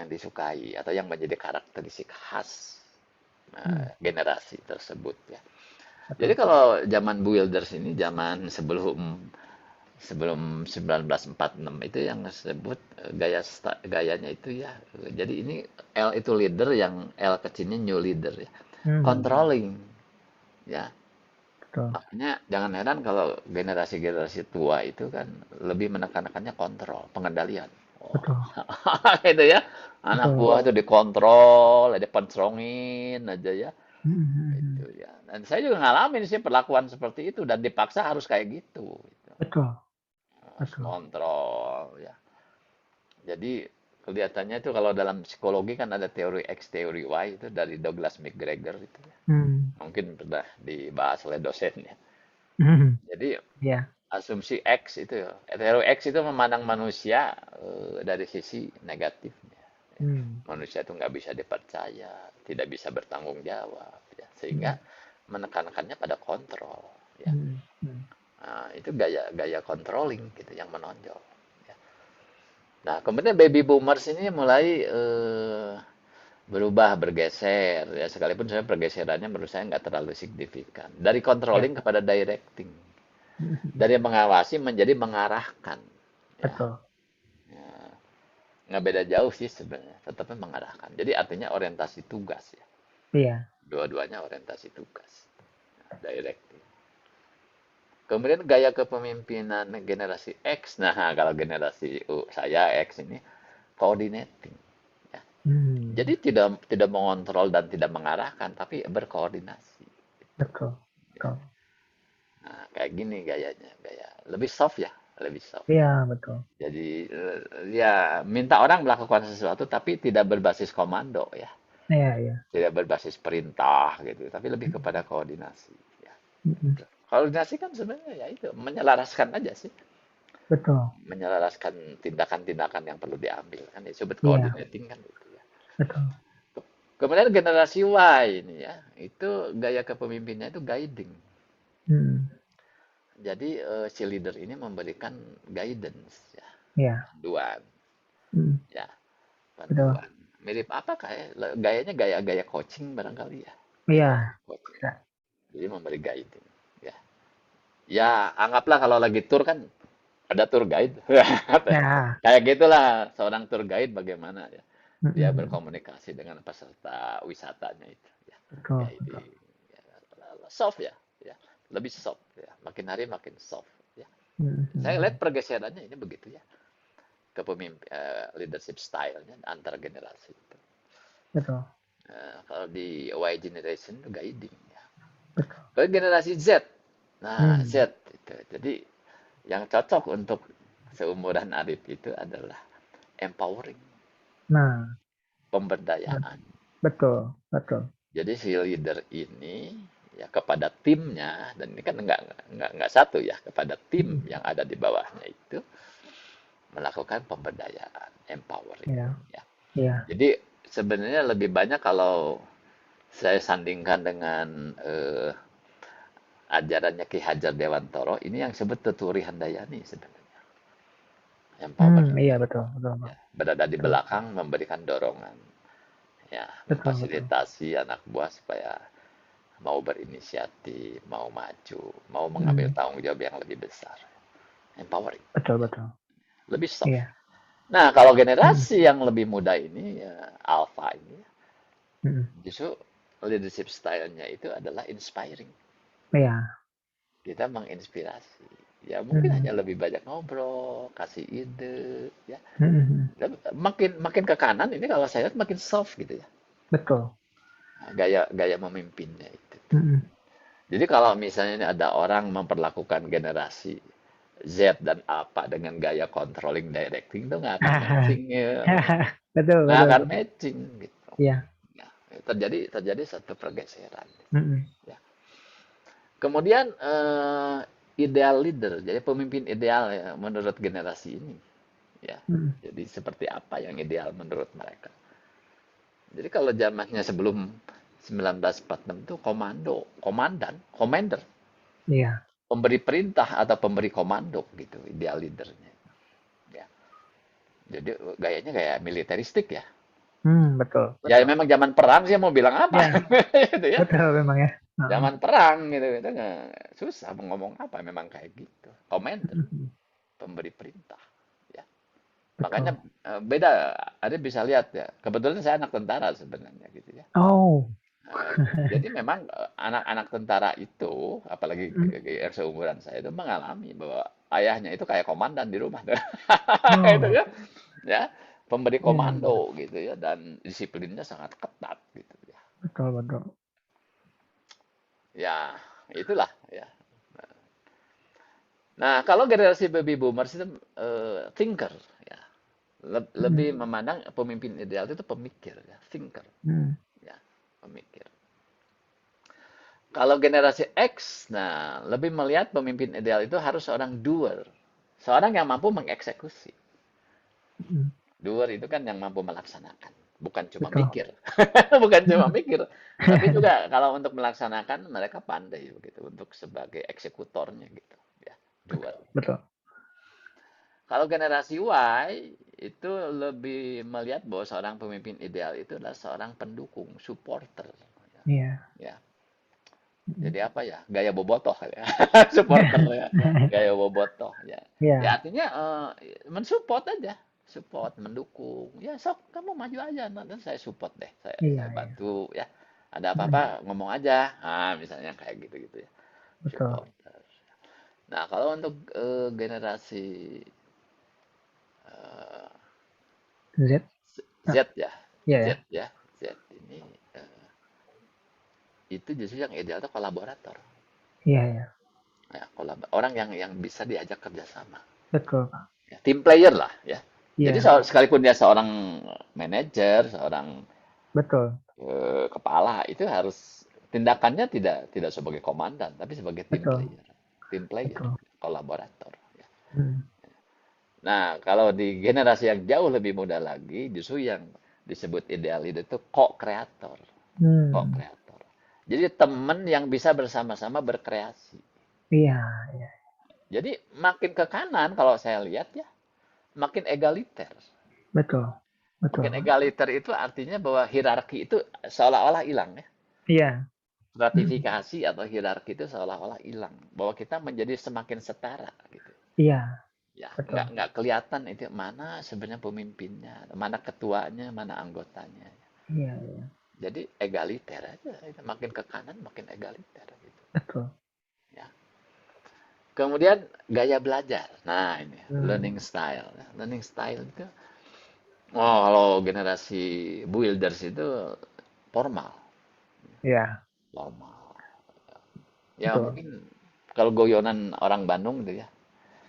disukai atau yang menjadi karakteristik khas hmm, generasi tersebut ya. Jadi betul. kalau zaman Builders ini zaman sebelum sebelum 1946 itu yang disebut gayanya itu ya. Jadi ini L itu leader yang L kecilnya new leader ya. Hmm, Controlling ya. betul. Makanya jangan heran kalau generasi-generasi tua itu kan lebih menekankannya kontrol, pengendalian. Oh, Betul. itu ya. Anak Betul. buah itu dikontrol, ada pencrongin aja ya. Hmm, hmm, Itu hmm. ya. Dan saya juga ngalamin sih perlakuan seperti itu dan dipaksa harus kayak gitu. Gitu. Betul. Harus Betul. kontrol ya. Jadi kelihatannya itu kalau dalam psikologi kan ada teori X, teori Y itu dari Douglas McGregor itu ya. Hmm. Mungkin pernah dibahas oleh dosennya. Hmm. Jadi Ya. asumsi X itu ya, teori X itu memandang manusia dari sisi negatifnya. Hmm. Manusia itu nggak bisa dipercaya, tidak bisa bertanggung jawab, ya. Sehingga Hmm. menekankannya pada kontrol, ya. Hmm. Hmm. Nah, itu gaya controlling gitu yang menonjol. Ya. Nah, kemudian baby boomers ini mulai berubah, bergeser, ya. Sekalipun saya pergeserannya menurut saya nggak terlalu signifikan. Dari Ya. controlling kepada directing, Hmm. dari mengawasi menjadi mengarahkan, ya. Betul. Nggak beda jauh sih sebenarnya, tetapi mengarahkan. Jadi artinya orientasi tugas ya. Iya. Dua-duanya orientasi tugas, directing. Kemudian gaya kepemimpinan generasi X. Nah, kalau generasi saya X ini coordinating. Ya. Jadi Hmm. tidak tidak mengontrol dan tidak mengarahkan, tapi berkoordinasi. Betul. Ya. Betul. Nah, kayak gini gayanya, gaya lebih soft ya, lebih soft. Iya, betul. Jadi ya minta orang melakukan sesuatu tapi tidak berbasis komando ya, Iya, iya. tidak berbasis perintah gitu, tapi lebih kepada koordinasi. Ya. Hmm. Koordinasi kan sebenarnya ya itu menyelaraskan aja sih, Betul. menyelaraskan tindakan-tindakan yang perlu diambil kan disebut Iya, coordinating kan itu ya. betul. Kemudian generasi Y ini ya, itu gaya kepemimpinannya itu guiding. Hmm. Jadi si leader ini memberikan guidance ya, Iya. panduan Hmm. ya, Betul. panduan. Mirip apa kayak gayanya gaya-gaya coaching barangkali ya. Iya. Coaching. Bisa. Jadi memberi guiding ya. Ya, anggaplah kalau lagi tour kan ada tour guide. Ya. Kayak gitulah seorang tour guide bagaimana ya. Dia Hmm. berkomunikasi dengan peserta wisatanya itu ya. Betul. Betul. Guiding. Ya. Soft ya, ya. Lebih soft ya. Makin hari makin soft ya. Saya lihat Hmm. pergeserannya ini begitu ya. Kepemimpin leadership style-nya antar generasi itu. Betul. Kalau di Y generation itu guiding ya. Betul. Kalau generasi Z, nah Hmm. Z itu. Jadi yang cocok untuk seumuran Arif itu adalah empowering, Nah, pemberdayaan. betul. Betul. Jadi si leader ini ya kepada timnya dan ini kan nggak satu ya kepada tim Hmm. yang ada di bawahnya itu melakukan pemberdayaan, empowering. Iya. Ya. Iya. Jadi sebenarnya lebih banyak kalau saya sandingkan dengan ajarannya Ki Hajar Dewantoro, ini yang disebut Tuturi Handayani sebenarnya. Hmm. Empowerment. Iya, betul. Betul, Bang. Ya, berada di Betul. belakang memberikan dorongan, ya, Betul. Betul. memfasilitasi anak buah supaya mau berinisiatif, mau maju, mau mengambil Hmm. tanggung jawab yang lebih besar. Empowering, Betul. ya, Betul. lebih soft. Iya. Nah, kalau Hmm. generasi yang lebih muda ini, ya, alpha ini, Hmm. justru leadership style-nya itu adalah inspiring. Iya. Kita menginspirasi. Ya mungkin hanya Hmm. lebih banyak ngobrol, kasih ide, ya. Hmm. Dan makin makin ke kanan ini kalau saya lihat makin soft gitu ya. Betul. Nah, gaya gaya memimpinnya itu. Hmm. Jadi kalau misalnya ini ada orang memperlakukan generasi Z dan Alpha dengan gaya controlling directing itu nggak akan matching ya. Betul. Nggak Betul. akan Betul. matching gitu. Iya. Nah, terjadi satu pergeseran. Hmm. Ya. Kemudian ideal leader, jadi pemimpin ideal ya menurut generasi ini. Ya, Hmm. jadi seperti apa yang ideal menurut mereka? Jadi kalau zamannya sebelum 1946 itu commander, Iya. pemberi perintah atau pemberi komando gitu, ideal leadernya. Ya. Jadi gayanya kayak militeristik ya. Hmm. Betul. Ya Betul. memang zaman perang sih mau bilang apa Ya. gitu ya. Betul memang ya. Heeh. Zaman perang gitu, gitu susah mau ngomong apa memang kayak gitu. Commander, Hmm. pemberi perintah. Ya. Makanya Betul. beda, ada bisa lihat ya. Kebetulan saya anak tentara sebenarnya gitu ya. Oh. Jadi memang anak-anak tentara itu, apalagi Hmm. yang seumuran saya itu mengalami bahwa ayahnya itu kayak komandan di rumah, itu Oh. ya, ya pemberi Iya. komando gitu ya, dan disiplinnya sangat ketat gitu ya. Betul. Betul. Ya itulah ya. Nah kalau generasi baby boomers itu thinker ya, Mm. Lebih memandang pemimpin ideal itu pemikir, ya, thinker, Mm. ya, pemikir. Kalau generasi X, nah lebih melihat pemimpin ideal itu harus seorang doer, seorang yang mampu mengeksekusi. Mm. Doer itu kan yang mampu melaksanakan, bukan cuma Betul. mikir, bukan cuma mikir, tapi juga kalau untuk melaksanakan mereka pandai begitu untuk sebagai eksekutornya gitu, ya, doer. Betul. Kalau generasi Y itu lebih melihat bahwa seorang pemimpin ideal itu adalah seorang pendukung, supporter. Iya. Ya, Mm. jadi apa ya? Gaya bobotoh ya, supporter ya, gaya bobotoh ya. Ya Iya. artinya mensupport aja, support, mendukung. Ya sok kamu maju aja, nanti saya support deh, Iya, saya iya. bantu ya. Ada Mm. apa-apa ngomong aja, misalnya kayak gitu-gitu ya, Betul. supporter. Nah kalau untuk generasi eh, Z. Z Ah, ya, iya Z ya. ya, Z ini itu justru yang ideal itu kolaborator. Iya, iya. Ya, orang yang bisa diajak kerjasama. Betul, Pak. Ya, team player lah ya. Jadi Iya, sekalipun dia seorang manajer, seorang betul. kepala itu harus tindakannya tidak sebagai komandan, tapi sebagai Betul. team player, Betul. kolaborator. Ya. Mm. Nah, kalau di generasi yang jauh lebih muda lagi, justru yang disebut ideal itu co-kreator, Hmm. co-kreator. Jadi teman yang bisa bersama-sama berkreasi. Iya, iya. Jadi makin ke kanan kalau saya lihat ya, makin egaliter. Betul. Betul, Makin Pak. egaliter itu artinya bahwa hierarki itu seolah-olah hilang ya. Iya. Mm. Stratifikasi atau hierarki itu seolah-olah hilang. Bahwa kita menjadi semakin setara gitu. Iya. Ya, Betul. nggak kelihatan itu mana sebenarnya pemimpinnya, mana ketuanya, mana anggotanya. Iya, iya. Jadi egaliter aja, itu makin ke kanan makin egaliter gitu. Betul. Ya. Kemudian gaya belajar. Nah, ini Hmm. learning style. Learning style itu kalau generasi builders itu formal, Iya. formal. Ya Betul. mungkin kalau goyonan orang Bandung gitu ya,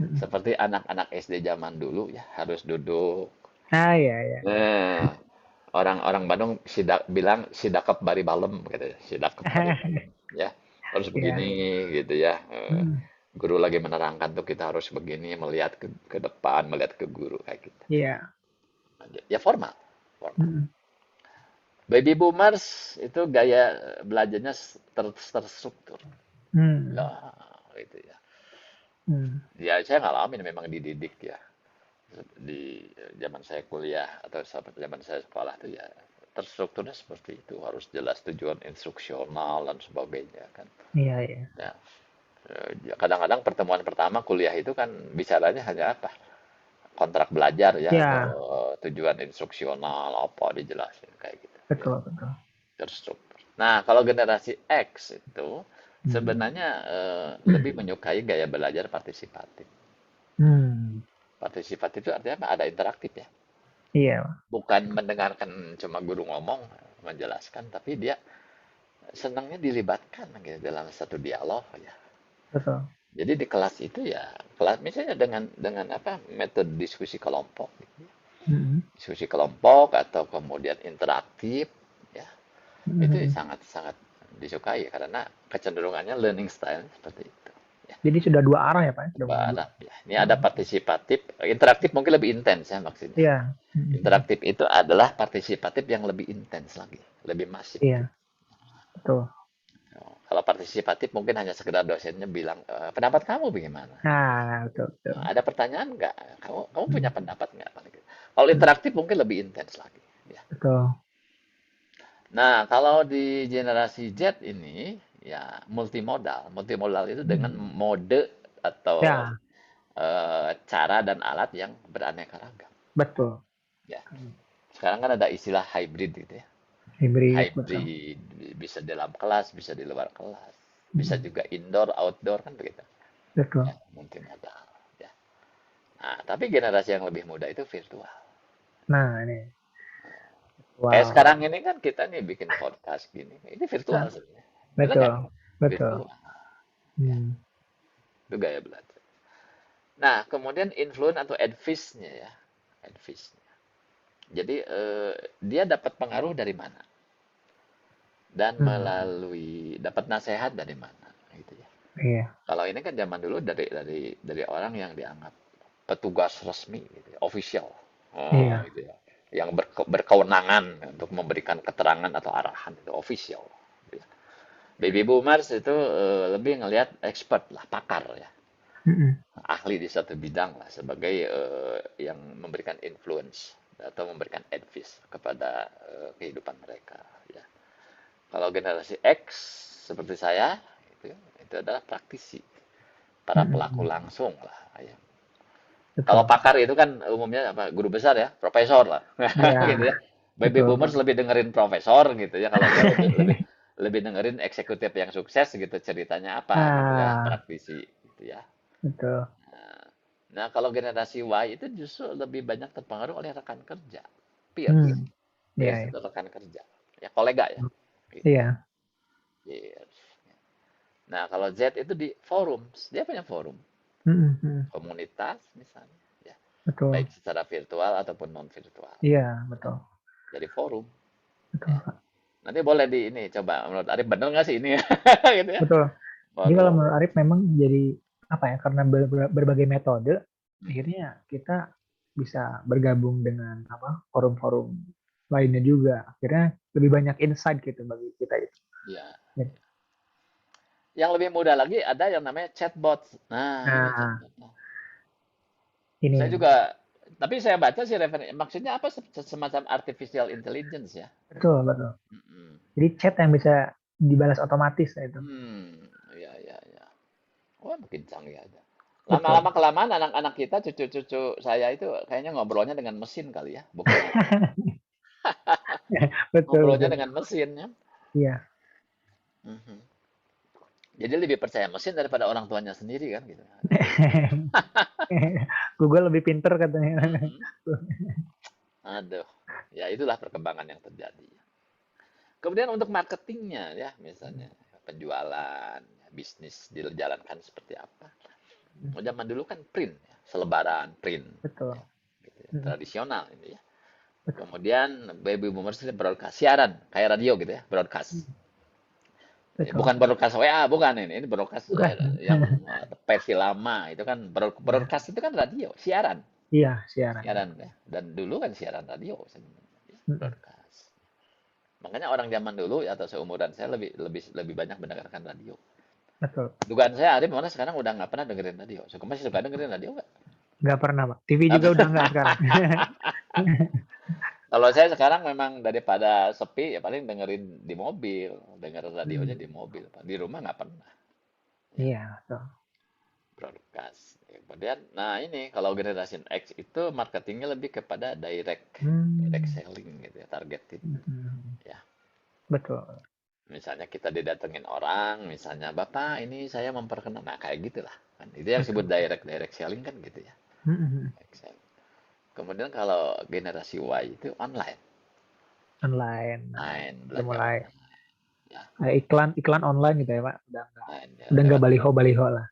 Mm. seperti anak-anak SD zaman dulu ya, harus duduk. Ah, iya, iya. Orang-orang Bandung bilang sidakep bari balem gitu ya, sidakep bari balem ya. Harus begini Iya. gitu ya. Mm. Guru lagi menerangkan tuh kita harus begini, melihat ke depan, melihat ke guru kayak gitu. Iya. Ya formal, formal. Mm. Baby boomers itu gaya belajarnya terstruktur. Ya, Hmm. itu ya. Hmm. Ya, saya ngalamin memang dididik ya. Di zaman saya kuliah atau zaman saya sekolah tuh ya terstrukturnya seperti itu. Harus jelas tujuan instruksional dan sebagainya kan. Iya, iya. Ya, kadang-kadang pertemuan pertama kuliah itu kan bicaranya hanya apa? Kontrak belajar ya atau Iya. tujuan instruksional apa dijelasin kayak gitu. Ya, Betul, betul. terstruktur. Nah, kalau generasi X itu Hmm. sebenarnya lebih menyukai gaya belajar partisipatif. Hmm. Partisipatif itu artinya apa? Ada interaktif ya. Iya, Pak. Bukan mendengarkan cuma guru ngomong, menjelaskan, tapi dia senangnya dilibatkan gitu dalam satu dialog ya. Betul. Jadi di kelas itu ya, kelas misalnya dengan apa metode diskusi kelompok, gitu ya. Hmm. Diskusi kelompok atau kemudian interaktif, ya itu Hmm. sangat-sangat disukai karena kecenderungannya learning style seperti itu. Ya. Jadi sudah dua arah ya, Pak, ya? Sudah mulai dua. Barat, ya. Ini ada Hmm. partisipatif, interaktif mungkin lebih intens ya maksudnya. Iya. Hmm. Interaktif itu adalah partisipatif yang lebih intens lagi, lebih masif Iya, gitu. betul. Kalau partisipatif mungkin hanya sekedar dosennya bilang, pendapat kamu bagaimana? Nah, betul, betul. Ada pertanyaan nggak? Kamu punya Hmm. pendapat nggak? Kalau Hmm. interaktif mungkin lebih intens lagi. Ya. Betul. Nah, kalau di generasi Z ini, ya multimodal. Multimodal itu dengan Hmm. mode atau Ya, cara dan alat yang beraneka ragam. betul. Ya. Hmm. Sekarang kan ada istilah hybrid gitu ya. Hibrid, betul. Hybrid bisa di dalam kelas, bisa di luar kelas, bisa Hmm. juga indoor, outdoor kan begitu. Betul. Ya, multimodal. Ya. Nah, tapi generasi yang lebih muda itu virtual. Nah, ini. Kayak Wow. sekarang ini kan kita nih bikin podcast gini, ini virtual Nah, sebenarnya. Benar nggak? betul. Betul. Virtual. Ya, Hmm. itu gaya belajar. Nah, kemudian influence atau advice-nya ya. Advice. Jadi dia dapat pengaruh dari mana dan Hmm, melalui dapat nasihat dari mana gitu ya. iya, Kalau ini kan zaman dulu dari orang yang dianggap petugas resmi gitu ya, official. Oh, iya, gitu ya. Yang berkewenangan untuk memberikan keterangan atau arahan itu official. Gitu ya. Baby boomers itu lebih ngelihat expert lah, pakar ya, mm-mm, ahli di satu bidang lah sebagai yang memberikan influence atau memberikan advice kepada kehidupan mereka ya. Kalau generasi X seperti saya itu adalah praktisi, para pelaku mm-mm, langsung lah ya. Kalau betul. pakar itu kan umumnya apa guru besar ya, profesor lah Iya, gitu ya. Baby betul, Pak. boomers lebih dengerin profesor gitu ya. Kalau saya lebih lebih lebih dengerin eksekutif yang sukses gitu ceritanya apa gitu ya, Ah, praktisi gitu ya. betul. Nah, kalau generasi Y itu justru lebih banyak terpengaruh oleh rekan kerja, peers, Hmm, iya, peers iya. itu rekan kerja, ya kolega ya, gitu, Iya. peers. Nah, kalau Z itu di forums, dia punya forum, Mm-mm, mm, komunitas misalnya, ya, baik betul. secara virtual ataupun non virtual, Iya, betul. jadi forum, Betul, ya. Pak. Nanti boleh di ini coba menurut Arif bener nggak sih ini, gitu ya, Betul. Jadi kalau forum. menurut Arif memang jadi apa ya? Karena berbagai metode, Mm-mm. akhirnya kita bisa bergabung dengan apa forum-forum lainnya juga. Akhirnya lebih banyak insight gitu bagi kita itu. Ya, Ya. yang lebih mudah lagi ada yang namanya chatbot. Nah, ini Nah, chatbot. Saya ini juga, tapi saya baca sih maksudnya apa semacam artificial intelligence ya. betul, betul. Mm-mm. Jadi chat yang bisa dibalas otomatis nah itu. Ya, ya, ya. Wah, makin canggih aja. Betul. Lama-lama kelamaan anak-anak kita, cucu-cucu saya itu kayaknya ngobrolnya dengan mesin kali ya, bukan Betul, ngobrolnya betul. dengan mesin ya. Iya. Mhm. Jadi lebih percaya mesin daripada orang tuanya sendiri kan gitu. Google lebih pinter katanya. Mhm. Aduh, ya itulah perkembangan yang terjadi. Kemudian untuk marketingnya ya, misalnya penjualan, bisnis dijalankan seperti apa. Oh, zaman dulu kan print, ya, selebaran print, ya, Betul. gitu ya, Mm, tradisional ini ya. betul. Kemudian baby boomers ini broadcast siaran, kayak radio gitu ya, broadcast. Betul. Bukan broadcast WA, bukan ini broadcast Bukan. yang versi lama itu kan Iya. broadcast itu kan radio, siaran, Iya, siaran. siaran ya. Dan dulu kan siaran radio sebenarnya, ya, Mm-mm. broadcast. Makanya orang zaman dulu atau seumuran saya lebih lebih lebih banyak mendengarkan radio. Betul. Dugaan saya Arif mana sekarang udah nggak pernah dengerin radio. Masih suka dengerin radio nggak? Nggak pernah, Pak. TV juga udah nggak sekarang. Kalau saya sekarang memang daripada sepi ya paling dengerin di mobil, denger radionya di Hmm. mobil. Di rumah nggak pernah. Ya, Iya, betul. broadcast. Kemudian, nah ini kalau generasi X itu marketingnya lebih kepada direct Hmm. selling gitu ya, targeted. Mm-mm. Ya, Betul. misalnya kita didatengin orang, misalnya Bapak ini saya memperkenalkan, nah kayak gitulah. Kan itu yang disebut Betul. direct selling kan gitu ya. Mm-mm. Direct selling. Kemudian kalau generasi Y itu online, Online. Nah, online udah belanja mulai online. Ya, iklan iklan online gitu ya, Pak. online ya, Udah nggak lewat baliho-baliho lah.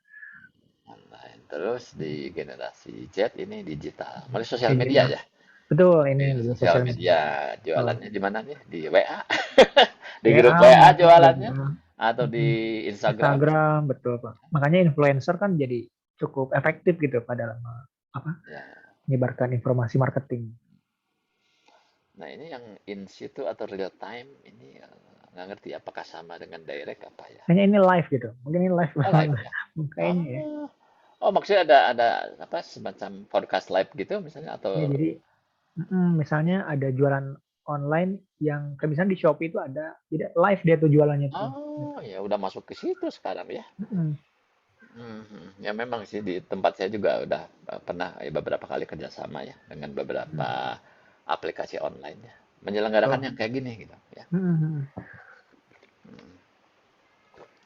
online. Terus di generasi Z ini digital, melalui sosial media Digital. ya. Betul, ini Di di sosial sosial media. media Betul. jualannya di mana nih? Di WA, di grup WA, WA grup jualannya WA. atau di Mm-mm. Instagram. Instagram, betul, Pak. Makanya influencer kan jadi cukup efektif gitu pada apa Ya. menyebarkan informasi marketing. Nah, ini yang in situ atau real time ini nggak ngerti apakah sama dengan direct apa ya. Kayaknya ini live gitu. Mungkin ini live Oh, live ya. kayaknya ya. Oh. Oh, maksudnya ada apa semacam podcast live gitu misalnya Ya, atau jadi misalnya ada jualan online yang kayak misalnya di Shopee itu ada jadi live dia tuh jualannya tuh. oh Gitu. ya udah masuk ke situ sekarang ya. Mm-mm. Ya memang sih di tempat saya juga udah pernah beberapa kali kerjasama ya dengan beberapa Mm. aplikasi online ya. Menyelenggarakan yang Betul. kayak gini gitu ya. Mm-mm.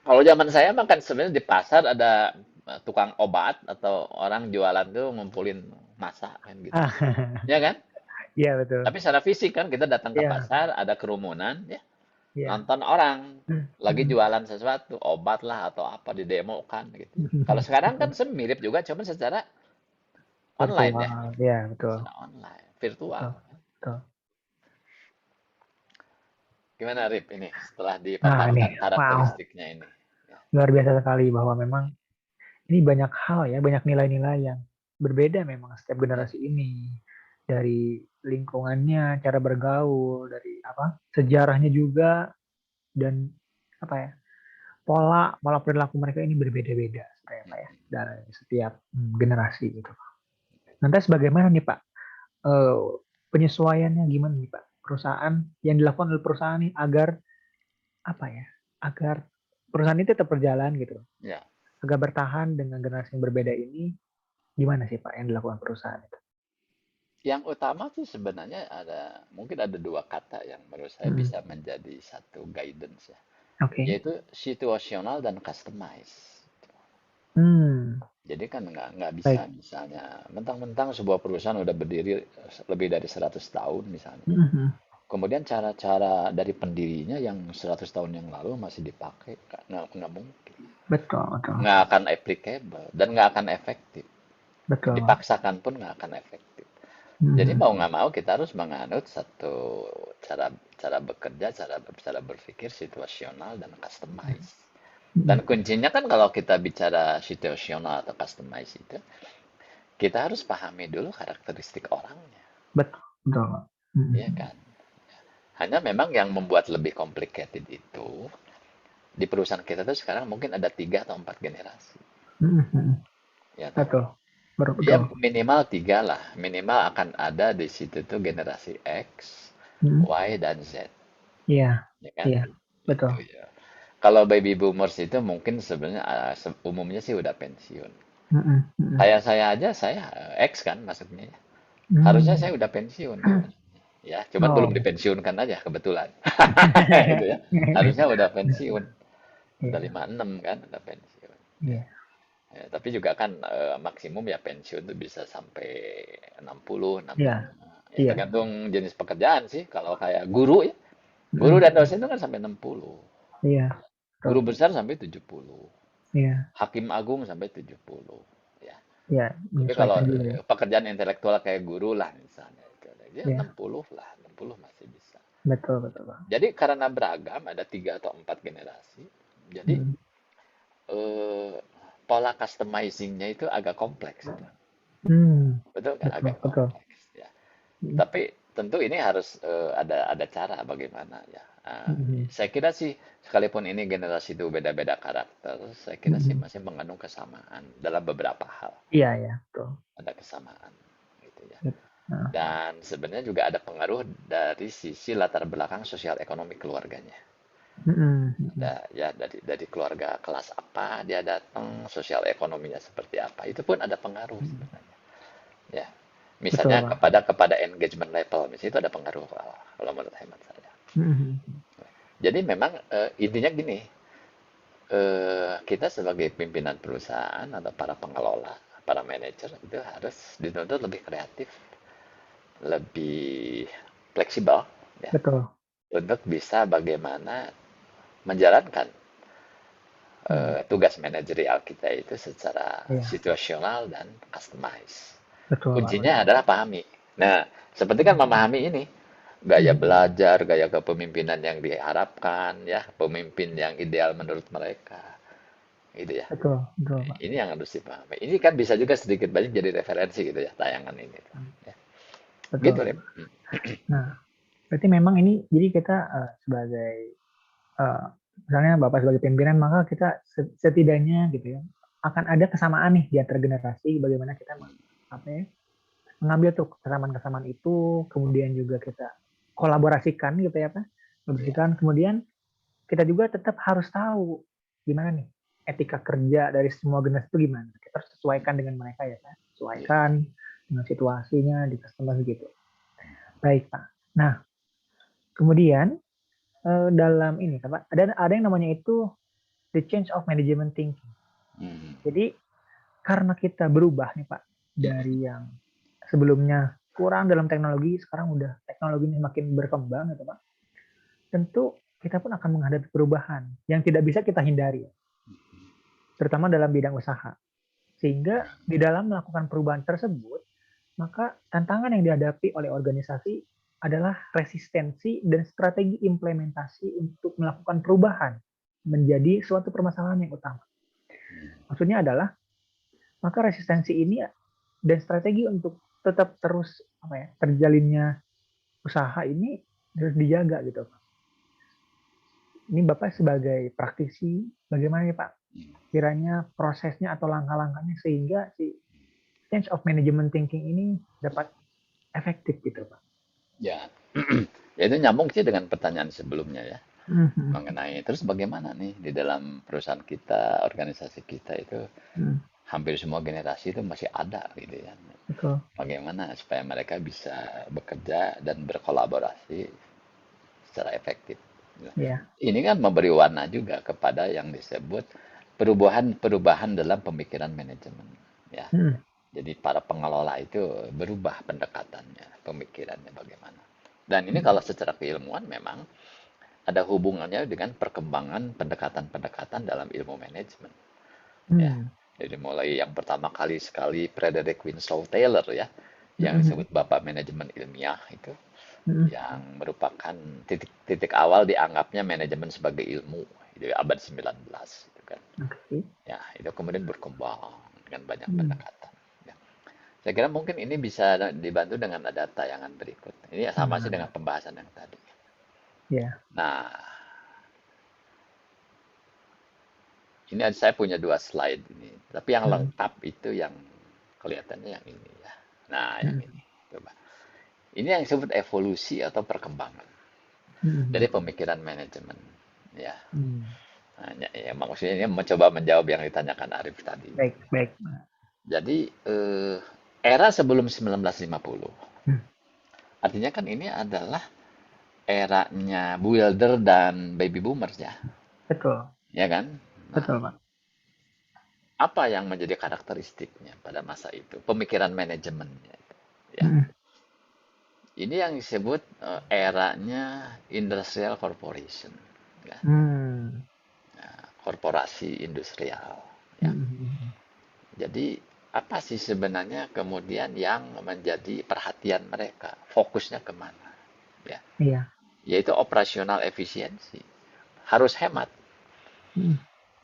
Kalau zaman saya mah kan sebenarnya di pasar ada tukang obat atau orang jualan tuh ngumpulin massa kan gitu. Ah, Ya kan? iya betul. Tapi secara fisik kan kita datang ke Iya, pasar, ada kerumunan ya, iya. nonton orang lagi Mm. jualan sesuatu, obat lah atau apa didemokan gitu. Kalau sekarang kan Betul. mirip juga cuman secara online ya. Virtual, ya betul. Secara online, virtual. Betul. betul. Gimana Rip ini setelah Nah, ini, dipaparkan wow, karakteristiknya ini? Ya. luar biasa sekali bahwa memang ini banyak hal ya, banyak nilai-nilai yang berbeda memang setiap Hmm. generasi ini. Dari lingkungannya, cara bergaul, dari apa, sejarahnya juga, dan apa ya, pola pola perilaku mereka ini berbeda-beda seperti apa ya, dari setiap generasi gitu. Lantas bagaimana nih Pak, eh, penyesuaiannya gimana nih Pak? Perusahaan yang dilakukan oleh perusahaan ini agar apa ya, agar perusahaan itu tetap berjalan gitu, Ya. agar bertahan dengan generasi yang berbeda ini, gimana sih Pak yang dilakukan perusahaan itu? Yang utama tuh sebenarnya mungkin ada dua kata yang menurut saya Hmm. bisa menjadi satu guidance ya, Oke. yaitu situasional dan customize. Hmm. Jadi kan nggak bisa Baik. misalnya mentang-mentang sebuah perusahaan udah berdiri lebih dari 100 tahun misalnya. Mhm. Kemudian cara-cara dari pendirinya yang 100 tahun yang lalu masih dipakai, nggak mungkin. Betul, betul. Nggak akan applicable dan nggak akan efektif. Betul, Pak. Dipaksakan pun nggak akan efektif. Jadi Mhm. mau nggak mau kita harus menganut satu cara cara bekerja, cara berpikir situasional dan customize. Dan Mhm. kuncinya kan kalau kita bicara situasional atau customize itu, kita harus pahami dulu karakteristik orangnya, Betul, betul, Pak. ya Mhm. kan? Hanya memang yang membuat lebih complicated itu di perusahaan kita tuh sekarang mungkin ada 3 atau 4 generasi, Mhm. ya toh. Betul, betul, Dia betul. minimal 3 lah, minimal akan ada di situ tuh generasi X, Mhm. Y, dan Z, Iya, ya kan? iya, betul. Itu ya. Kalau baby boomers itu mungkin sebenarnya umumnya sih udah pensiun. Mhm. Mhm. Kayak saya aja, saya X kan maksudnya. Harusnya Hmm. saya udah pensiun sebenarnya. Ya, cuman belum Oh. dipensiunkan aja kebetulan. Itu ya. Harusnya udah pensiun. Udah Iya, 56 kan, udah pensiun. Ya. iya, Ya, tapi juga kan maksimum ya pensiun tuh bisa sampai 60, iya, 65. Ya iya. tergantung jenis pekerjaan sih. Kalau kayak guru ya, guru dan Mhm. dosen itu kan sampai 60. Iya, Guru betul. besar sampai 70. Iya, Hakim agung sampai 70. Ya. iya, Tapi kalau menyesuaikan juga ya. pekerjaan intelektual kayak guru lah misalnya, dia Iya, 60 lah, 60 masih bisa. betul, betul, Pak. Jadi karena beragam, ada 3 atau 4 generasi, jadi Mhm. eh, pola customizingnya itu agak kompleks. Hmm. Betul kan? Betul, Agak betul. kompleks. Ya. Mhm. Tapi tentu ini harus ada cara bagaimana ya. Mhm. Saya kira sih sekalipun ini generasi itu beda-beda karakter, saya kira sih Mhm. masih mengandung kesamaan dalam beberapa hal. Iya, ya, betul. Ada kesamaan gitu ya. Gitu. Nah. Dan sebenarnya juga ada pengaruh dari sisi latar belakang sosial ekonomi keluarganya. Mhm. Mhm. Ada ya dari keluarga kelas apa dia datang, sosial ekonominya seperti apa. Itu pun ada pengaruh Mhm. sebenarnya. Ya. Misalnya Betul, Pak. kepada engagement level, misalnya itu ada pengaruh kalau menurut hemat saya. Mhm. Jadi memang intinya gini, kita sebagai pimpinan perusahaan atau para pengelola, para manajer itu harus dituntut lebih kreatif, lebih fleksibel ya, Betul. untuk bisa bagaimana menjalankan Hmm. tugas manajerial kita itu secara Iya, situasional dan customize. betul, Pak. Kuncinya Betul. adalah pahami. Nah, seperti kan memahami ini, gaya Mhm. belajar, gaya kepemimpinan yang diharapkan, ya, pemimpin yang ideal menurut mereka, gitu ya. Betul, betul, Pak. Ini yang harus dipahami. Ini kan bisa juga sedikit banyak jadi referensi gitu ya, tayangan ini. Hmm. Ya. Betul, Gitu, Rip. betul. Nah, berarti memang ini, jadi kita sebagai eh, misalnya Bapak sebagai pimpinan, maka kita setidaknya gitu ya, akan ada kesamaan nih di antara generasi, bagaimana kita apa ya, mengambil tuh kesamaan-kesamaan itu, kemudian juga kita kolaborasikan gitu ya Pak, Ya, kolaborasikan, kemudian kita juga tetap harus tahu gimana nih etika kerja dari semua generasi itu gimana. Kita harus sesuaikan dengan mereka ya Pak, ya. sesuaikan dengan situasinya di customer gitu. Baik Pak. Nah, kemudian dalam ini kan Pak, ada yang namanya itu the change of management thinking. Hmm. Jadi karena kita berubah nih Pak Hmm. dari yang sebelumnya kurang dalam teknologi, sekarang udah teknologinya semakin berkembang gitu Pak. Tentu kita pun akan menghadapi perubahan yang tidak bisa kita hindari, terutama dalam bidang usaha. Sehingga di dalam melakukan perubahan tersebut, maka tantangan yang dihadapi oleh organisasi adalah resistensi dan strategi implementasi untuk melakukan perubahan menjadi suatu permasalahan yang utama. Maksudnya adalah, maka resistensi ini dan strategi untuk tetap terus terjalinnya usaha ini harus dijaga gitu. Ini Bapak sebagai praktisi, bagaimana ya Pak kiranya prosesnya atau langkah-langkahnya sehingga si change of management thinking ini dapat efektif gitu Pak? Ya, ya itu nyambung sih dengan pertanyaan sebelumnya ya. Mhm. Mengenai terus bagaimana nih di dalam perusahaan kita, organisasi kita itu Hmm, hampir semua generasi itu masih ada gitu ya. betul. Bagaimana supaya mereka bisa bekerja dan berkolaborasi secara efektif. Nah, Ya. ini kan memberi warna juga kepada yang disebut perubahan-perubahan dalam pemikiran manajemen. Ya, Hmm, jadi para pengelola itu berubah pendekatannya, pemikirannya bagaimana. Dan ini hmm, kalau secara keilmuan memang ada hubungannya dengan perkembangan pendekatan-pendekatan dalam ilmu manajemen. Ya, hmm, jadi mulai yang pertama kali sekali Frederick Winslow Taylor ya, yang hmm, disebut Bapak Manajemen Ilmiah itu, hmm. yang merupakan titik awal dianggapnya manajemen sebagai ilmu di abad 19 itu kan. Oke. Ya, itu kemudian berkembang dengan banyak Hmm, pendekatan. Ya. Saya kira mungkin ini bisa dibantu dengan ada tayangan berikut. Ini sama sih dengan nah, pembahasan yang tadi. ya. Nah, ini saya punya dua slide ini, tapi yang Hmm, lengkap itu yang kelihatannya yang ini ya. Nah, yang hmm, ini. Coba. Ini yang disebut evolusi atau perkembangan hmm, dari pemikiran manajemen. Ya, hmm. nah, ya maksudnya ini mencoba menjawab yang ditanyakan Arif tadi. Baik, baik. Jadi era sebelum 1950. Hmm, Artinya kan ini adalah eranya builder dan baby boomers ya. betul, Ya kan? Nah, betul Pak. apa yang menjadi karakteristiknya pada masa itu? Pemikiran manajemennya itu. Ya. Hmm, Ini yang disebut eranya industrial corporation. Ya. hmm, Korporasi industrial. hmm, Ya. hmm. Jadi apa sih sebenarnya kemudian yang menjadi perhatian mereka? Fokusnya kemana? Ya. Iya. Yaitu operasional efisiensi. Harus hemat. Hmm,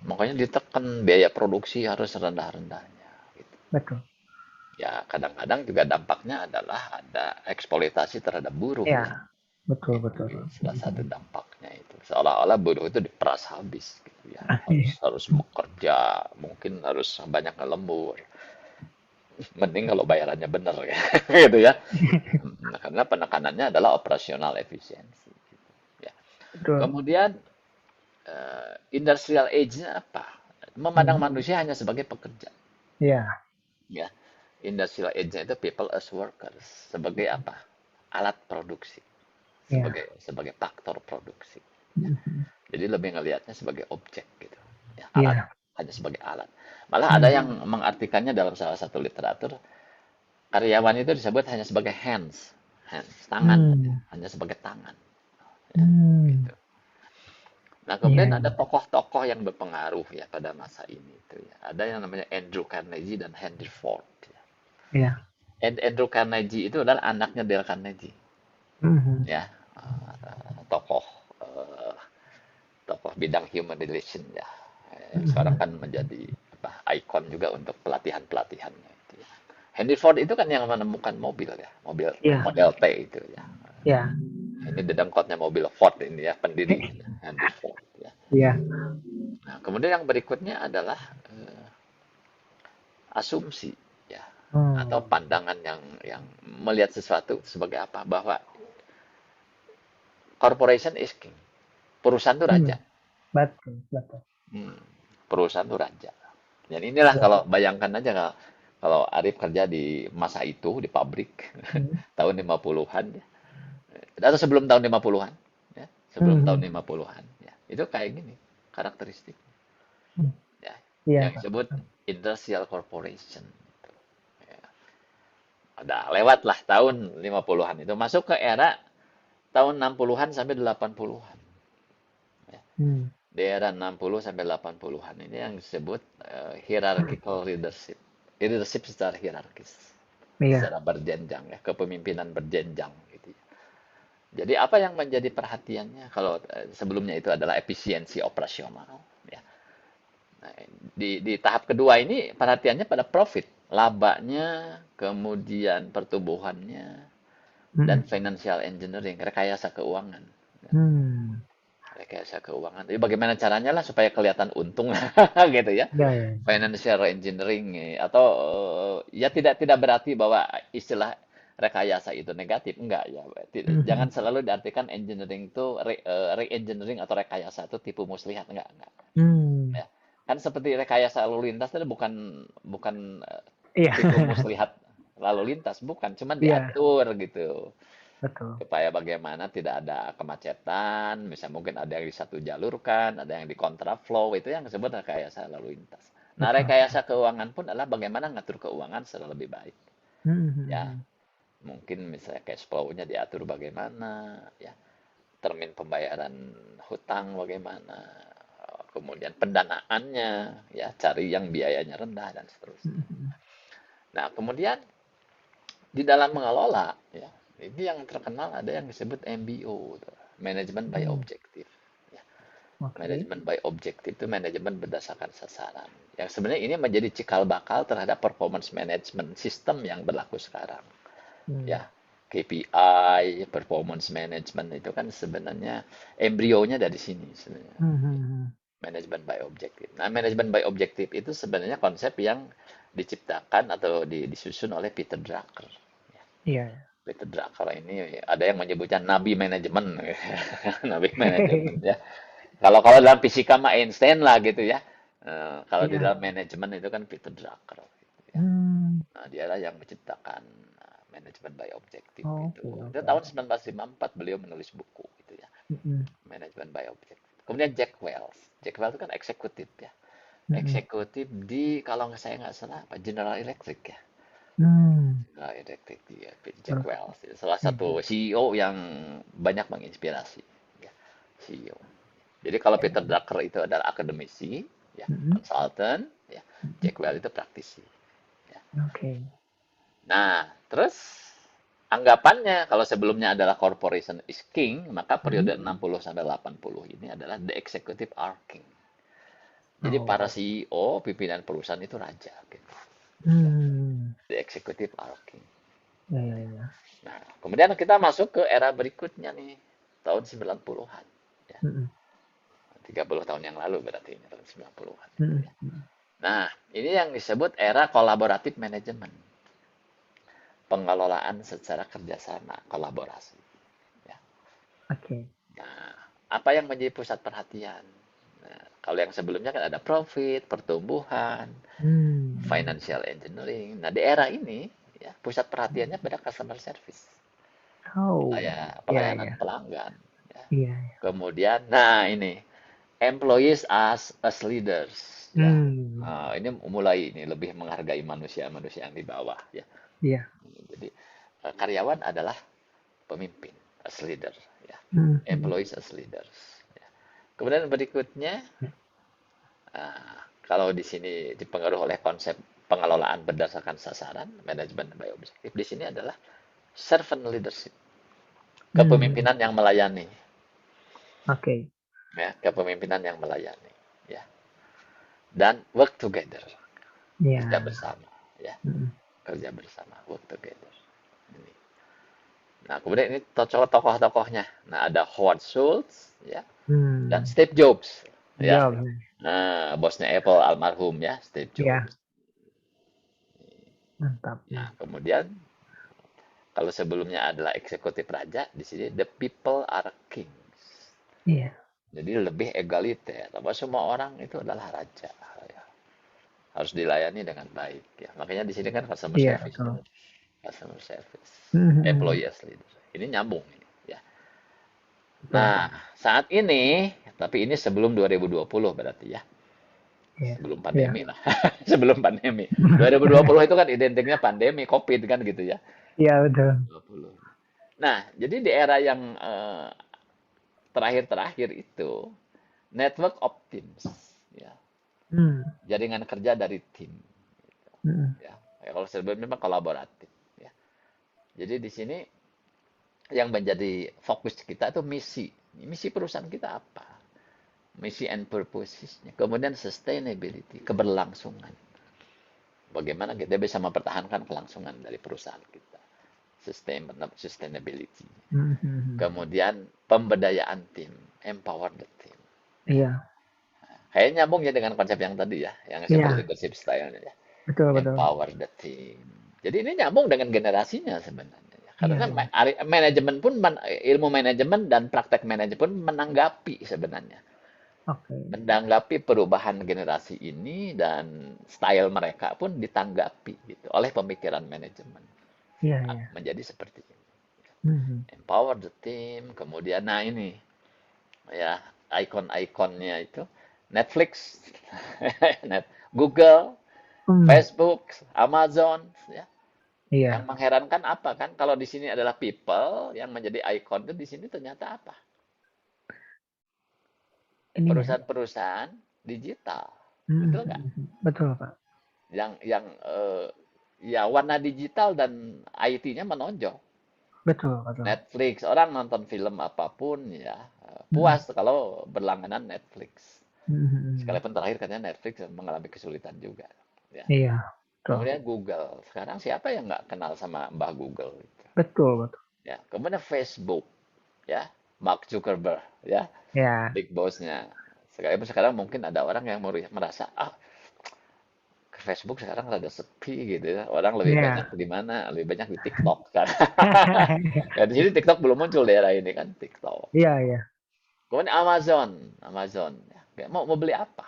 Makanya ditekan biaya produksi harus rendah-rendahnya. Gitu. betul. Ya kadang-kadang juga dampaknya adalah ada eksploitasi terhadap buruh ya. Ya, betul, Itu betul. salah satu dampaknya itu. Seolah-olah buruh itu diperas habis gitu ya. Harus Iya. harus bekerja, mungkin harus banyak ngelembur. Mending kalau bayarannya benar ya, gitu ya. Nah, karena penekanannya adalah operasional efisiensi. Ya. Betul. Kemudian industrial age-nya apa? Memandang Hmm, manusia hanya sebagai pekerja. ya. Ya, industrial age-nya itu people as workers sebagai apa? Alat produksi, Ya. sebagai faktor produksi. Ya. Hmm, Jadi lebih ngelihatnya sebagai objek gitu. Ya, alat ya. hanya sebagai alat. Malah ada Hmm, yang mengartikannya dalam salah satu literatur karyawan itu disebut hanya sebagai hands, tangan aja, hmm, hanya sebagai tangan. Ya, hmm. gitu. Nah, Iya, kemudian ada iya. tokoh-tokoh yang berpengaruh ya pada masa ini itu ya. Ada yang namanya Andrew Carnegie dan Henry Ford. Ya. Iya. Andrew Carnegie itu adalah anaknya Dale Carnegie, Hmm, ya, tokoh eh, tokoh bidang human relation ya. Sekarang hmm. kan menjadi apa, ikon juga untuk pelatihan-pelatihannya itu ya. Henry Ford itu kan yang menemukan mobil ya, mobil Iya, model T itu ya. iya. Ini dedengkotnya mobil Ford ini ya, pendirinya Henry Ford ya. Iya. Nah, kemudian yang berikutnya adalah asumsi ya, atau Hmm, pandangan yang melihat sesuatu sebagai apa, bahwa corporation is king, perusahaan itu hmm. raja. Betul, betul. Hmm, perusahaan itu raja. Dan inilah Ya. kalau bayangkan aja kalau Arif kerja di masa itu di pabrik Hmm, tahun 50-an ya. Atau sebelum tahun 50-an ya, sebelum tahun hmm, 50-an ya. Itu kayak gini karakteristik hmm. ya, Iya, yang Pak. disebut industrial corporation. Ya. Udah lewat lah tahun 50-an itu masuk ke era tahun 60-an sampai 80-an. Ya. Hmm. Di era 60 sampai 80-an ini yang disebut hierarchical leadership. Leadership secara hierarkis, Iya. secara berjenjang ya, kepemimpinan berjenjang gitu ya. Jadi apa yang menjadi perhatiannya kalau sebelumnya itu adalah efisiensi operasional, ya. Nah, di tahap kedua ini perhatiannya pada profit, labanya, kemudian pertumbuhannya, dan Mm-mm. financial engineering, rekayasa keuangan. Hmm. Rekayasa keuangan. Jadi bagaimana caranya lah supaya kelihatan untung gitu ya. Ya, ya. Financial engineering atau ya tidak berarti bahwa istilah rekayasa itu negatif, enggak ya. Jangan Mhm. selalu diartikan engineering itu re-engineering atau rekayasa itu tipu muslihat, enggak. Hmm. Ya. Kan seperti rekayasa lalu lintas itu bukan bukan Iya. tipu muslihat lalu lintas, bukan, cuman Iya, diatur gitu betul. supaya bagaimana tidak ada kemacetan, misalnya mungkin ada yang di satu jalur kan, ada yang di kontraflow, itu yang disebut rekayasa lalu lintas. Nah, Betul. rekayasa keuangan pun adalah bagaimana ngatur keuangan secara lebih baik. Ya, Mhm. mungkin misalnya cash flow-nya diatur bagaimana, ya, termin pembayaran hutang bagaimana, kemudian pendanaannya, ya, cari yang biayanya rendah dan seterusnya. Mhm. Nah, kemudian di dalam mengelola, ya, ini yang terkenal ada yang disebut MBO, Management by Hmm. Objective. Ya. Oke. Manajemen by Objective itu manajemen berdasarkan sasaran. Yang sebenarnya ini menjadi cikal bakal terhadap performance management system yang berlaku sekarang. Hmm. Ya, KPI, performance management itu kan sebenarnya embrionya dari sini sebenarnya. Mhm. Manajemen by Objective. Nah, manajemen by Objective itu sebenarnya konsep yang diciptakan atau disusun oleh Peter Drucker. Iya. Peter Drucker ini ada yang menyebutnya nabi manajemen, nabi manajemen ya. Kalau kalau dalam fisika mah Einstein lah gitu ya. Kalau di Iya. dalam manajemen itu kan Peter Drucker gitu ya. Hmm. Nah, dialah yang menciptakan manajemen by objective itu. Oke, Itu oke, tahun oke. 1954 beliau menulis buku gitu ya. Mhm. Manajemen by objective. Kemudian Jack Welch. Jack Welch itu kan eksekutif ya. Mhm. Eksekutif di kalau saya nggak salah apa General Electric ya. Hmm. General Electric dia Jack Oke. Welch. Salah satu Mhm. CEO yang banyak menginspirasi ya. CEO. Jadi kalau Ya. Peter Drucker itu adalah akademisi, ya, Mhm. konsultan, ya, Mhm. Jack Welch itu praktisi. Ya. Oke. Nah, terus anggapannya kalau sebelumnya adalah corporation is king, maka periode Mhm. 60 sampai 80 ini adalah the executive are king. Jadi para Oh. CEO, pimpinan perusahaan itu raja gitu. Ya, Hmm. the executive are king. Ya, ya, ya. Nah, kemudian kita masuk ke era berikutnya nih, tahun 90-an. Ya, Mhm. 30 tahun yang lalu berarti ini tahun 90-an itu Mhm. ya. Mhm. Nah, ini yang disebut era kolaboratif manajemen. Pengelolaan secara kerjasama, kolaborasi. Ya. Oke. Nah, apa yang menjadi pusat perhatian? Nah, kalau yang sebelumnya kan ada profit, pertumbuhan, Hmm. financial engineering. Nah, di era ini, ya, pusat perhatiannya pada customer service, Oh. Ya, pelayanan ya. pelanggan. Ya. Iya, iya. Kemudian, nah ini, employees as leaders. Ya. Hmm. Nah, ini mulai ini lebih menghargai manusia-manusia yang di bawah. Ya. Iya. Jadi karyawan adalah pemimpin as leader, ya. Mhm. Employees as leaders. Ya. Kemudian berikutnya, Ya. kalau di sini dipengaruhi oleh konsep pengelolaan berdasarkan sasaran, manajemen by objective, di sini adalah servant leadership, Hmm. kepemimpinan yang melayani, Oke. ya, kepemimpinan yang melayani, ya, dan work together, kerja Ya. bersama, ya, Mhm. kerja bersama, work together. Ini. Nah, kemudian ini tokoh-tokohnya. Nah, ada Howard Schultz, ya, dan Hmm. Steve Jobs, ya. Jawab. Nah, bosnya Apple almarhum ya, Steve Ya. Jobs. Mantap. Nah, kemudian kalau sebelumnya adalah eksekutif raja, di sini the people are kings. Iya. Jadi lebih egaliter, bahwa semua orang itu adalah raja. Ya. Harus dilayani dengan baik. Ya. Makanya di sini kan customer Iya, service. betul. Customer service. Mhm. Employee as leader. Ini nyambung. Ini, ya. Betul. Nah, saat ini, tapi ini sebelum 2020 berarti ya. Iya. Sebelum Iya. pandemi lah. Sebelum pandemi. 2020 itu kan identiknya pandemi, COVID kan gitu ya. Iya, betul. 2020. Nah, jadi di era yang terakhir-terakhir itu network of teams, ya, Hmm. jaringan kerja dari tim, Mhm. ya. Ya, kalau sebelumnya memang kolaboratif, ya. Jadi di sini yang menjadi fokus kita itu misi. Misi perusahaan kita apa? Misi and purpose-nya. Kemudian sustainability, keberlangsungan. Bagaimana kita bisa mempertahankan kelangsungan dari perusahaan kita. Sustainability. Mhm. Kemudian pemberdayaan tim, empower the team. Iya. Kayaknya nyambung ya dengan konsep yang tadi ya, yang simple Iya, leadership style-nya ya. betul betul. Empower the team. Jadi ini nyambung dengan generasinya sebenarnya. Ya. Iya Karena iya. manajemen pun, ilmu manajemen dan praktek manajemen pun menanggapi sebenarnya. Oke. Menanggapi perubahan generasi ini dan style mereka pun ditanggapi gitu oleh pemikiran manajemen. Iya iya. Menjadi seperti ini. Mhm. Empower the team, kemudian nah ini ya ikon-ikonnya itu Netflix, Google, Mmm, Facebook, Amazon, ya. Yang iya. mengherankan apa kan? Kalau di sini adalah people yang menjadi ikon itu di sini ternyata apa? Ininya, Perusahaan-perusahaan digital, mhm betul nggak? mhm. Betul, Pak. Yang ya warna digital dan IT-nya menonjol. Betul betul. Netflix, orang nonton film apapun ya Mhm. puas kalau berlangganan Netflix. Mhm mhm. Sekalipun terakhir katanya Netflix mengalami kesulitan juga. Ya. Iya, betul. Kemudian Google. Sekarang siapa yang nggak kenal sama Mbah Google? Gitu. Betul betul. Ya. Kemudian Facebook. Ya. Mark Zuckerberg. Ya. Ya. Big boss-nya. Sekarang mungkin ada orang yang merasa, ke Facebook sekarang rada sepi gitu ya. Orang lebih banyak Iya. di mana? Lebih banyak di TikTok kan. Ya, di sini TikTok belum muncul daerah ini kan TikTok. Iya iya. Kemudian Amazon, Amazon. Ya, kayak mau beli apa?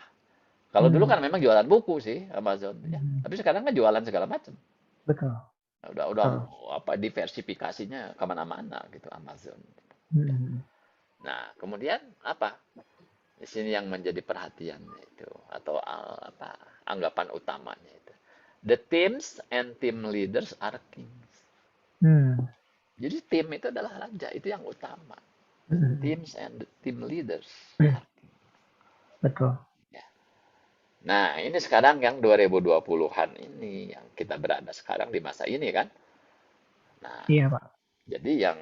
Kalau dulu Mmm, kan memang jualan buku sih Amazon ya. mhm. Tapi sekarang kan jualan segala macam. Betul Udah betul. apa diversifikasinya kemana-mana gitu Amazon. Mhm Ya. mhm. Nah kemudian apa? Di sini yang menjadi perhatian itu atau apa anggapan utamanya itu. The teams and team leaders are kings. Mmm, Jadi tim itu adalah raja, itu yang utama. mhm mhm. Teams and the team leaders are kings. Betul. Ya. Nah, ini sekarang yang 2020-an ini yang kita berada sekarang di masa ini kan. Nah, Iya, Pak. jadi yang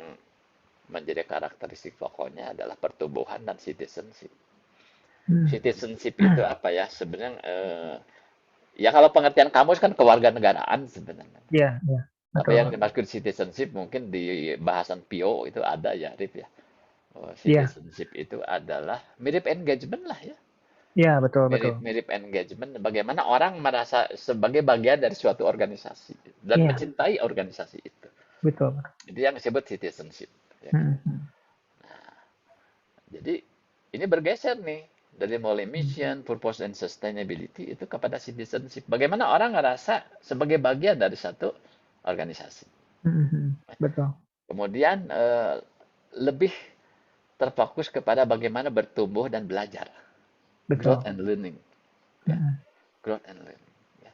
menjadi karakteristik pokoknya adalah pertumbuhan dan citizenship. Mmm. Citizenship itu apa ya? Sebenarnya ya kalau pengertian kamus kan kewarganegaraan sebenarnya. Iya iya. Tapi Betul, yang Pak. dimaksud citizenship mungkin di bahasan PO itu ada ya, Rip ya. Oh, Iya citizenship itu adalah mirip engagement lah ya. iya, betul betul. Mirip-mirip engagement. Bagaimana orang merasa sebagai bagian dari suatu organisasi dan Iya, mencintai organisasi itu. betul betul. Itu yang disebut citizenship. Ya kan? Mhm mhm. Jadi ini bergeser nih dari mulai Mhm. mission, purpose, and sustainability itu kepada citizenship. Bagaimana orang ngerasa sebagai bagian dari satu organisasi. Mhm mhm. Betul Kemudian lebih terfokus kepada bagaimana bertumbuh dan belajar. Growth betul. and learning. Ya, Mhm. growth and learning. Ya.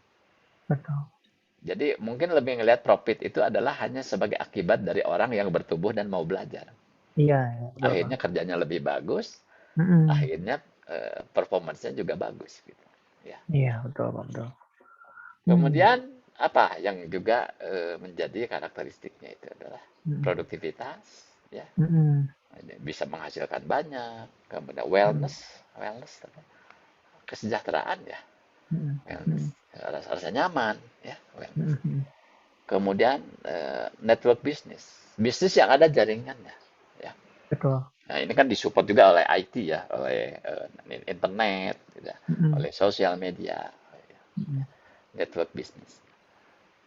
Betul. Jadi mungkin lebih ngelihat profit itu adalah hanya sebagai akibat dari orang yang bertumbuh dan mau belajar. Iya iya, betul, Pak. Akhirnya kerjanya lebih bagus, Mhm. akhirnya performance-nya juga bagus gitu. Ya. Iya, betul, Pak, betul. Mmm. Kemudian apa yang juga menjadi karakteristiknya itu adalah Mhm. produktivitas, ya, Mhm. bisa menghasilkan banyak, kemudian Mhm. wellness, wellness, kesejahteraan ya, Mhm. wellness, Mhm. rasa nyaman, ya, wellness. Mhm mhm. Kemudian network bisnis, bisnis yang ada jaringannya, ya. Betul. Nah ini kan disupport juga oleh IT ya, oleh internet, gitu ya, Mhm. oleh sosial media, Mhm. network bisnis.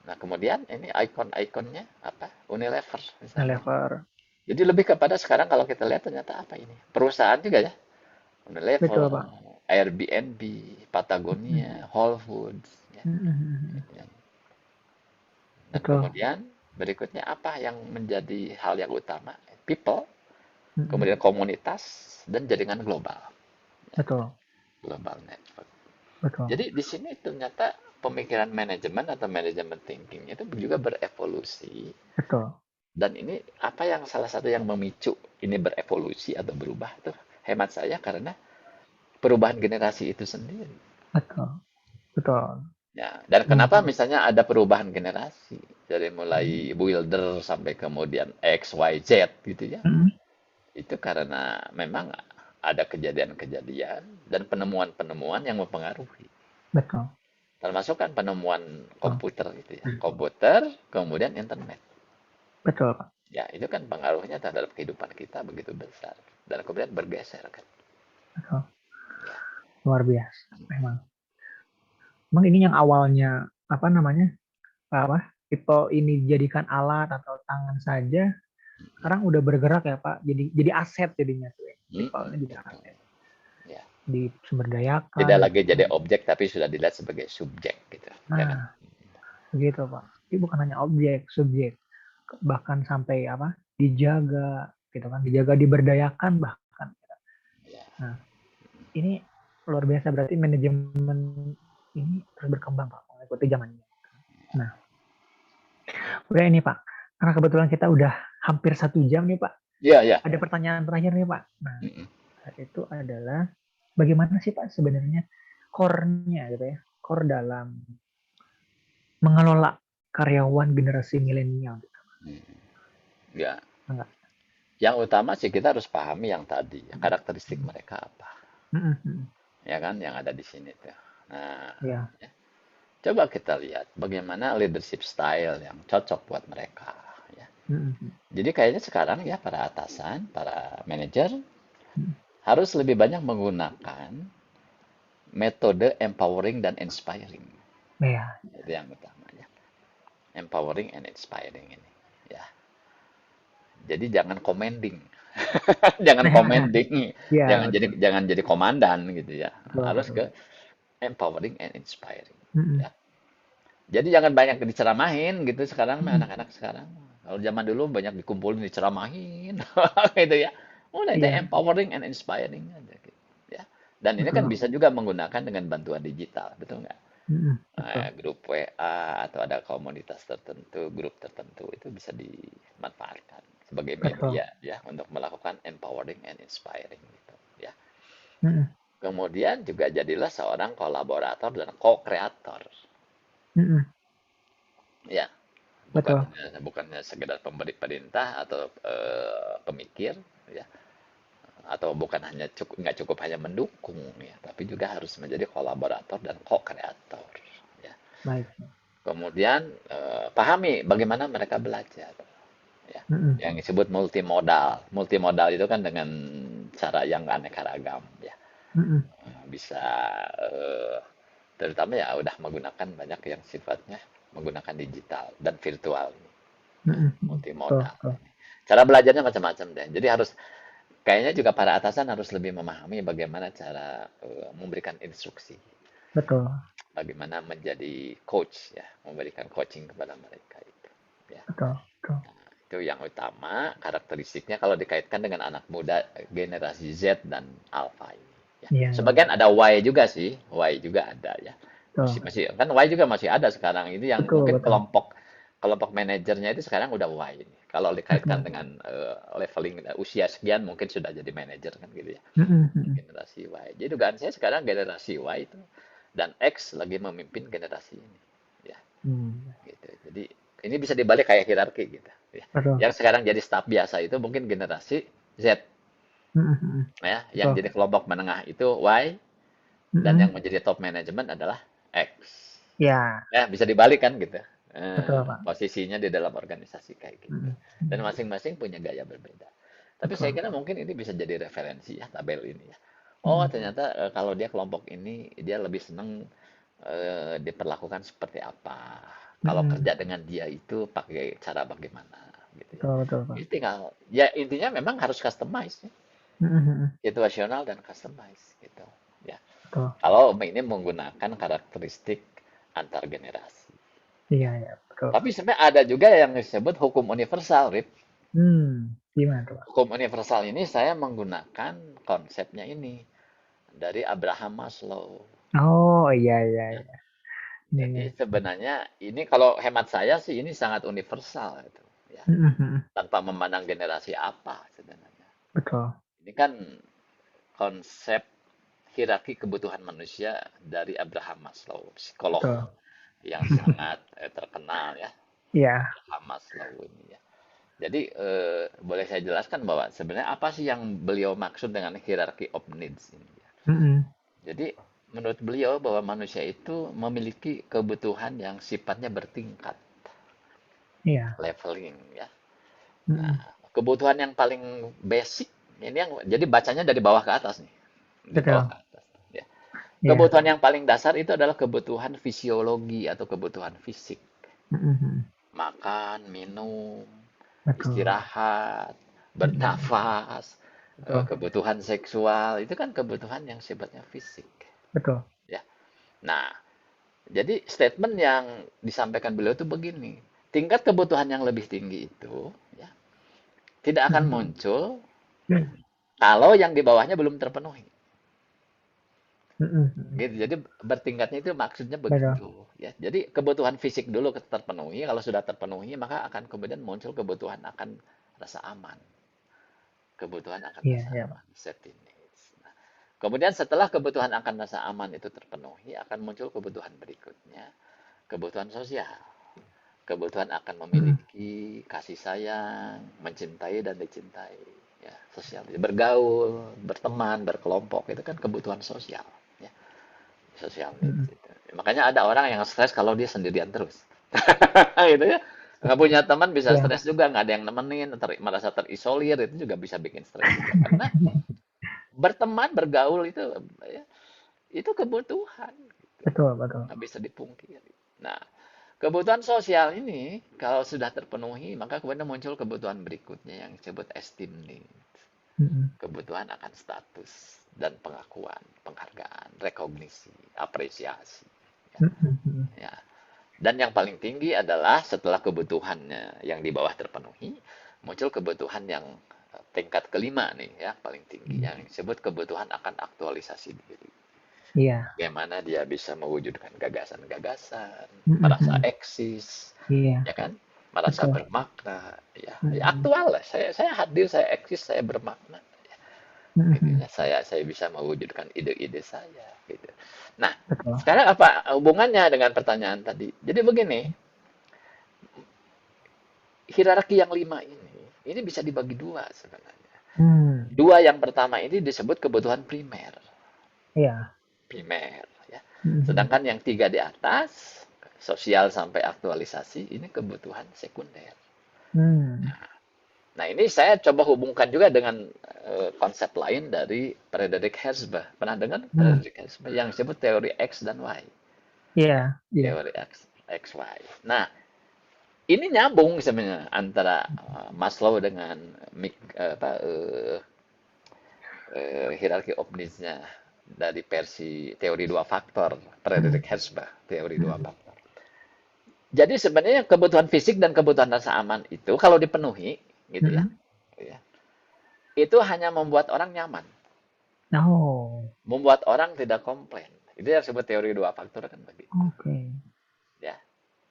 Nah, kemudian ini ikon-ikonnya apa? Unilever misalnya. Unilever. Jadi lebih kepada sekarang kalau kita lihat ternyata apa ini? Perusahaan juga ya. Unilever, Betul, Pak. Airbnb, Mhm. Patagonia, Whole Foods. Ya. Mhm mhm. Dan Betul. kemudian berikutnya apa yang menjadi hal yang utama? People, Mhm. kemudian komunitas, dan jaringan global. Betul Global network. betul. Jadi di sini ternyata pemikiran manajemen atau manajemen thinking itu juga berevolusi. Betul. Dan ini apa yang salah satu yang memicu ini berevolusi atau berubah tuh hemat saya karena perubahan generasi itu sendiri. Betul. Betul. Ya, dan kenapa Mhm. misalnya ada perubahan generasi dari mulai builder sampai kemudian X, Y, Z gitu ya. Mhm. Itu karena memang ada kejadian-kejadian dan penemuan-penemuan yang mempengaruhi. Betul, Termasuk kan penemuan betul. komputer gitu ya. Mhm. Komputer, kemudian internet. Betul, Pak. Ya, itu kan pengaruhnya terhadap kehidupan kita begitu besar. Dan kemudian bergeser kan. Betul. Ya, Luar biasa memang. Emang ini yang awalnya apa namanya? Apa? People ini dijadikan alat atau tangan saja, sekarang udah bergerak ya, Pak. Jadi aset jadinya tuh ya. People ini jadi betul. aset. Ya. Disemberdayakan Tidak lagi gitu kan. jadi objek tapi sudah dilihat sebagai subjek gitu. Ya kan? Nah, begitu, Pak. Jadi bukan hanya objek, subjek, bahkan sampai apa? Dijaga gitu kan, dijaga diberdayakan bahkan. Ya. Nah, ini luar biasa berarti manajemen ini terus berkembang Pak, mengikuti zamannya. Nah, udah ini Pak, karena kebetulan kita udah hampir 1 jam nih Pak. Ya, ya. Ada pertanyaan terakhir nih Pak. Nah, Mm-mm. itu adalah bagaimana sih Pak sebenarnya core-nya gitu ya, core dalam mengelola karyawan generasi milenial gitu. Ya. Enggak. Yang utama sih kita harus pahami yang tadi, ya, karakteristik mereka apa. Ya kan, yang ada di sini tuh. Nah, Ya. ya. Coba kita lihat bagaimana leadership style yang cocok buat mereka. Ya. Jadi kayaknya sekarang ya para atasan, para manajer harus lebih banyak menggunakan metode empowering dan inspiring. Ya. Itu yang utamanya. Empowering and inspiring ini. Ya. Jadi jangan commanding. Jangan commanding. Ya, betul. Jangan jadi komandan gitu ya. Betul, Harus betul. ke empowering and inspiring. Mm-mm. Ya. Jadi jangan banyak diceramahin gitu sekarang mah Mm-mm. anak-anak sekarang. Kalau zaman dulu banyak dikumpulin diceramahin gitu ya. Udah itu Iya, empowering and inspiring aja gitu. Ya. Dan ini kan betul. bisa juga menggunakan dengan bantuan digital, betul nggak? Mm-mm. Betul. Grup WA atau ada komunitas tertentu, grup tertentu itu bisa dimanfaatkan sebagai Betul. media ya untuk melakukan empowering and inspiring gitu ya. Mm-mm. Kemudian juga jadilah seorang kolaborator dan co-kreator. Mm-mm. Ya, Betul. bukannya sekedar pemberi perintah atau pemikir ya, atau bukan hanya nggak cukup hanya mendukung ya, tapi juga harus menjadi kolaborator dan co-kreator ya. Baik. Kemudian pahami bagaimana mereka belajar ya. Mm-mm. Yang disebut multimodal. Multimodal itu kan dengan cara yang aneka ragam ya. Mm-mm. Bisa terutama ya udah menggunakan banyak yang sifatnya menggunakan digital dan virtual ya, Mm-mm. Betul. multimodal. Betul. Cara belajarnya macam-macam deh. Jadi harus kayaknya juga para atasan harus lebih memahami bagaimana cara memberikan instruksi, Betul. bagaimana menjadi coach ya, memberikan coaching kepada mereka itu. Ya, Betul. Betul. itu yang utama karakteristiknya kalau dikaitkan dengan anak muda generasi Z dan Alpha ini. Ya. Iya, iya, Sebagian iya. ada Y juga sih, Y juga ada ya. Masih Betul. masih kan Y juga masih ada sekarang ini yang Betul. mungkin Betul. kelompok kelompok manajernya itu sekarang udah Y ini. Kalau dikaitkan Betul. dengan leveling usia sekian mungkin sudah jadi manajer kan gitu ya. Mm-mm. Mm-mm. Generasi Y. Jadi dugaan saya sekarang generasi Y itu dan X lagi memimpin generasi ini. Ya, Hmm. gitu. Jadi ini bisa dibalik kayak hierarki gitu. Ya. Betul. Yang sekarang jadi staf biasa itu mungkin generasi Z, Mm-mm. Mm-mm. ya. Yang Betul. jadi kelompok menengah itu Y dan yang Mm-mm. menjadi top manajemen adalah X. Ya. Ya, bisa dibalik kan gitu. Betul, Pak. Posisinya di dalam organisasi kayak gitu. Mm-mm. Dan Mm-mm. masing-masing punya gaya berbeda. Tapi saya Betul. kira mungkin ini bisa jadi referensi ya tabel ini ya. Oh, Mm-mm. ternyata kalau dia kelompok ini dia lebih seneng diperlakukan seperti apa. Kalau Mm-mm. kerja dengan dia itu pakai cara bagaimana gitu ya. Betul. Betul, Pak. Ini tinggal ya intinya memang harus customize ya. Mm-mm. Mm-mm. Situasional dan customize gitu. Ya. Betul. Kalau ini menggunakan karakteristik antar generasi. Iya, Ya. iya. Betul, Pak. Tapi sebenarnya ada juga yang disebut hukum universal, Rip. Gimana tuh, Pak? Hukum universal ini saya menggunakan konsepnya ini dari Abraham Maslow. Oh, iya, iya, Ya. iya. Ini, Jadi ini. sebenarnya ini kalau hemat saya sih ini sangat universal itu, ya. Mm-mm. Mm-mm. Tanpa memandang generasi apa sebenarnya. Betul. Ini kan konsep hierarki kebutuhan manusia dari Abraham Maslow, psikolog Betul. yang sangat terkenal ya, Iya. Abraham Maslow ini ya. Jadi boleh saya jelaskan bahwa sebenarnya apa sih yang beliau maksud dengan hierarchy of needs ini ya. Mm-mm. Jadi menurut beliau bahwa manusia itu memiliki kebutuhan yang sifatnya bertingkat, Iya. leveling ya. Nah, Mm-mm. kebutuhan yang paling basic ini yang jadi bacanya dari bawah ke atas nih, di bawah Betul. ke atas. Ya. Iya. Kebutuhan yang paling dasar itu adalah kebutuhan fisiologi atau kebutuhan fisik. Mm-mm. Makan, minum, Betul. istirahat, Mm-mm. bernafas, Betul. kebutuhan seksual, itu kan kebutuhan yang sifatnya fisik. Betul. Ya. Nah, jadi statement yang disampaikan beliau itu begini, tingkat kebutuhan yang lebih tinggi itu ya, tidak akan Mm-mm. muncul kalau yang di bawahnya belum terpenuhi. Mm-mm. Gitu. Jadi bertingkatnya itu maksudnya Betul. begitu ya. Jadi kebutuhan fisik dulu terpenuhi, kalau sudah terpenuhi maka akan kemudian muncul kebutuhan akan rasa aman. Kebutuhan akan Iya, rasa iya, Pak. aman, safety needs. Nah, kemudian setelah kebutuhan akan rasa aman itu terpenuhi, akan muncul kebutuhan berikutnya, kebutuhan sosial. Kebutuhan akan Mm-mm. memiliki kasih sayang, mencintai dan dicintai. Ya, sosial. Bergaul, berteman, berkelompok, itu kan kebutuhan sosial. Ya, social needs. Mm-mm. Itu. Makanya ada orang yang stres kalau dia sendirian terus. Gitu ya. Nggak punya teman bisa Iya. stres juga, nggak ada yang nemenin, merasa terisolir, itu juga bisa bikin stres juga. Karena berteman, bergaul itu ya, itu kebutuhan, gitu. Betul, betul. Nggak bisa dipungkiri. Nah, kebutuhan sosial ini kalau sudah terpenuhi, maka kemudian muncul kebutuhan berikutnya yang disebut esteem needs. Mm-mm. Kebutuhan akan status dan pengakuan, penghargaan, rekognisi, apresiasi. Ya, Mm-mm. ya. Dan yang paling tinggi adalah setelah kebutuhannya yang di bawah terpenuhi, muncul kebutuhan yang tingkat kelima nih ya, paling tinggi Mm-mm. yang disebut kebutuhan akan aktualisasi diri. Iya. Bagaimana dia bisa mewujudkan gagasan-gagasan, merasa Mm-mm. eksis, Iya. ya kan? Merasa Betul. bermakna, ya, ya Mm-mm. aktual lah. Saya hadir, saya eksis, saya bermakna. Gitu Mm-mm. ya. Saya bisa mewujudkan ide-ide saya gitu. Nah, Betul. sekarang apa hubungannya dengan pertanyaan tadi? Jadi begini, hierarki yang lima ini bisa dibagi dua sebenarnya. Hmm. Dua yang pertama ini disebut kebutuhan primer, Iya. primer ya. Mm-mm. Sedangkan yang tiga di atas, sosial sampai aktualisasi, ini kebutuhan sekunder. Hmm. Nah, ini saya coba hubungkan juga dengan konsep lain dari Frederick Herzberg. Pernah dengar Hmm. Frederick Herzberg yang disebut teori X dan Y? Iya. Iya. Teori X, Y. Nah, ini nyambung sebenarnya antara Maslow dengan hierarchy of needs-nya dari versi teori dua faktor, Mm-mm. Frederick Herzberg, teori dua Mm-mm. faktor. Jadi sebenarnya kebutuhan fisik dan kebutuhan rasa aman itu kalau dipenuhi, gitu ya, Mm-mm. itu hanya membuat orang nyaman, Oh. membuat orang tidak komplain. Itu yang disebut teori dua faktor kan begitu. Oke. Ya,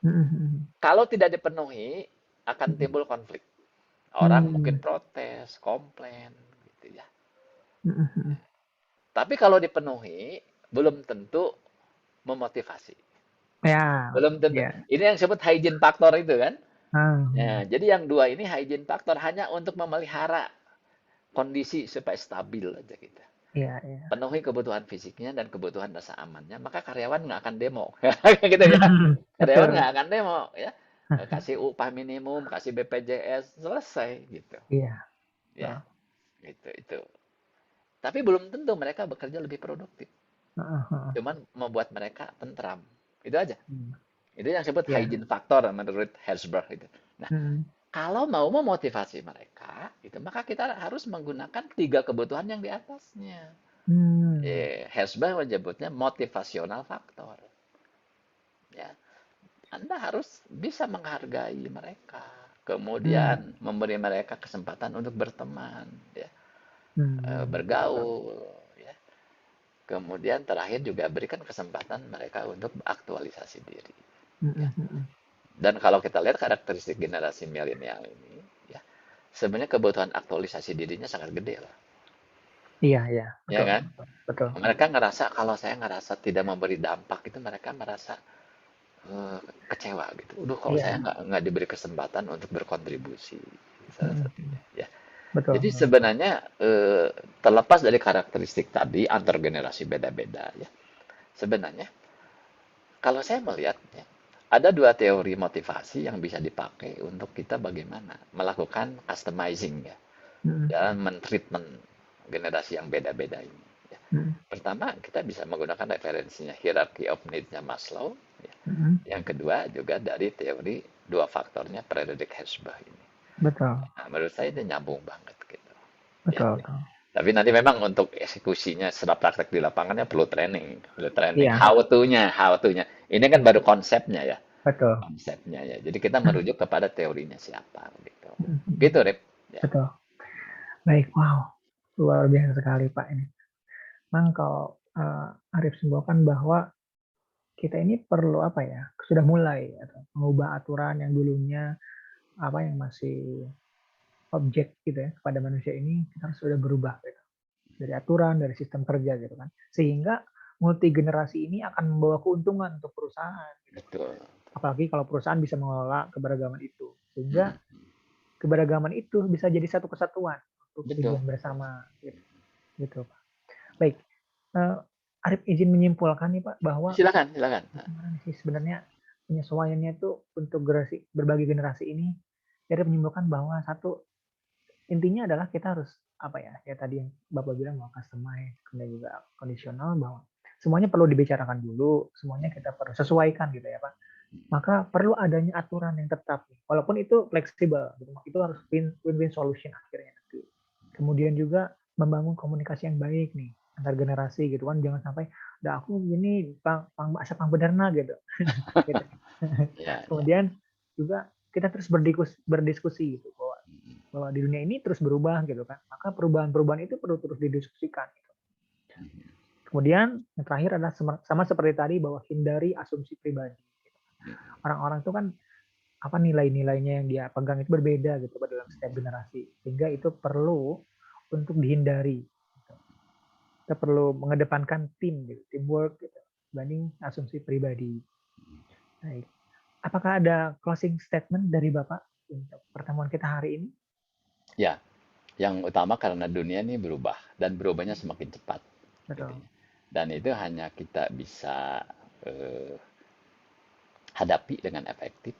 Mm-mm. kalau tidak dipenuhi akan Mm-mm. timbul konflik. Orang mungkin Mm-mm. protes, komplain, gitu ya. Mm-mm. Tapi kalau dipenuhi belum tentu memotivasi. Ya. Belum tentu. Ya. Ini yang disebut hygiene factor itu kan. Ah. Ya, jadi yang dua ini hygiene factor hanya untuk memelihara kondisi supaya stabil aja gitu. Iya. Iya. Penuhi kebutuhan fisiknya dan kebutuhan rasa amannya, maka karyawan nggak akan demo. Gitu ya. Karyawan Betul. nggak akan demo ya. Kasih upah minimum, kasih BPJS, selesai gitu. Iya. Ya, Betul. itu. Tapi belum tentu mereka bekerja lebih produktif. Heeh, heeh. Cuman membuat mereka tentram. Itu aja. Hmm. Itu yang disebut Iya. hygiene factor menurut Herzberg itu. Nah, Mm-mm. kalau mau memotivasi mereka, itu maka kita harus menggunakan tiga kebutuhan yang di atasnya. Hmm. Herzberg menyebutnya motivasional faktor. Ya, Anda harus bisa menghargai mereka, Hmm. kemudian memberi mereka kesempatan untuk berteman, ya, Hmm. Betul. bergaul, ya. Kemudian terakhir juga berikan kesempatan mereka untuk aktualisasi diri. Ya. Mm-mm. Mm-mm. Dan kalau kita lihat karakteristik generasi milenial ini, ya, sebenarnya kebutuhan aktualisasi dirinya sangat gede lah, Iya, iya. ya Betul. kan? Betul. Mereka ngerasa kalau saya ngerasa tidak memberi dampak itu mereka merasa eee, kecewa gitu. Udah kok saya Iya. nggak diberi kesempatan untuk berkontribusi, salah Mhm, satunya, ya. betul Jadi betul. sebenarnya, terlepas dari karakteristik tadi antar generasi beda-beda ya, sebenarnya kalau saya melihat ya, ada 2 teori motivasi yang bisa dipakai untuk kita bagaimana melakukan customizing ya, Mhm, dalam men-treatment generasi yang beda-beda ini, ya. mhm, Pertama, kita bisa menggunakan referensinya hierarchy of needs-nya Maslow, ya. mhm, Yang kedua juga dari teori 2 faktornya Frederick Herzberg ini. betul Nah, menurut saya itu nyambung banget gitu. Ya. betul betul. Tapi nanti memang untuk eksekusinya secara praktek di lapangannya perlu training, perlu training. Iya, How to-nya. Ini kan baru konsepnya ya, betul. konsepnya ya. Jadi kita merujuk kepada teorinya siapa gitu. Mhm, mhm, Gitu, Rip. Ya. betul. Baik, wow, luar biasa sekali Pak ini. Memang kalau, Arif simpulkan bahwa kita ini perlu apa ya, sudah mulai atau mengubah aturan yang dulunya apa, yang masih objek gitu ya, kepada manusia ini kita sudah berubah gitu. Dari aturan, dari sistem kerja gitu kan. Sehingga multi generasi ini akan membawa keuntungan untuk perusahaan gitu. Betul. Apalagi kalau perusahaan bisa mengelola keberagaman itu. Sehingga Mm, keberagaman itu bisa jadi satu kesatuan untuk betul. tujuan bersama gitu. Gitu, Pak. Baik, eee, Arif izin menyimpulkan nih, Pak, bahwa Silakan, silakan. gimana sih sebenarnya penyesuaiannya itu untuk berbagai generasi ini. Arif menyimpulkan bahwa satu, intinya adalah kita harus apa ya, ya tadi yang Bapak bilang bahwa customize, kemudian juga kondisional, bahwa semuanya perlu dibicarakan dulu, semuanya kita perlu sesuaikan gitu ya Pak. Maka perlu adanya aturan yang tetap, walaupun itu fleksibel, gitu. Itu harus win-win solution akhirnya nanti. Kemudian juga membangun komunikasi yang baik nih antar generasi gitu kan, jangan sampai udah aku gini pang bener nah gitu. Gitu. Ya, ya. Kemudian juga kita terus berdiskusi gitu bahwa bahwa di dunia ini terus berubah gitu kan. Maka perubahan-perubahan itu perlu terus didiskusikan gitu. Kemudian yang terakhir adalah sama seperti tadi bahwa hindari asumsi pribadi. Orang-orang itu kan apa nilai-nilainya yang dia pegang itu berbeda gitu dalam setiap generasi. Sehingga itu perlu untuk dihindari. Gitu. Kita perlu mengedepankan tim gitu, teamwork gitu, dibanding asumsi pribadi. Baik. Apakah ada closing statement dari Bapak untuk pertemuan kita hari ini? Ya, yang utama karena dunia ini berubah dan berubahnya semakin cepat gitu Betul. ya. Dan itu hanya kita bisa eh, hadapi dengan efektif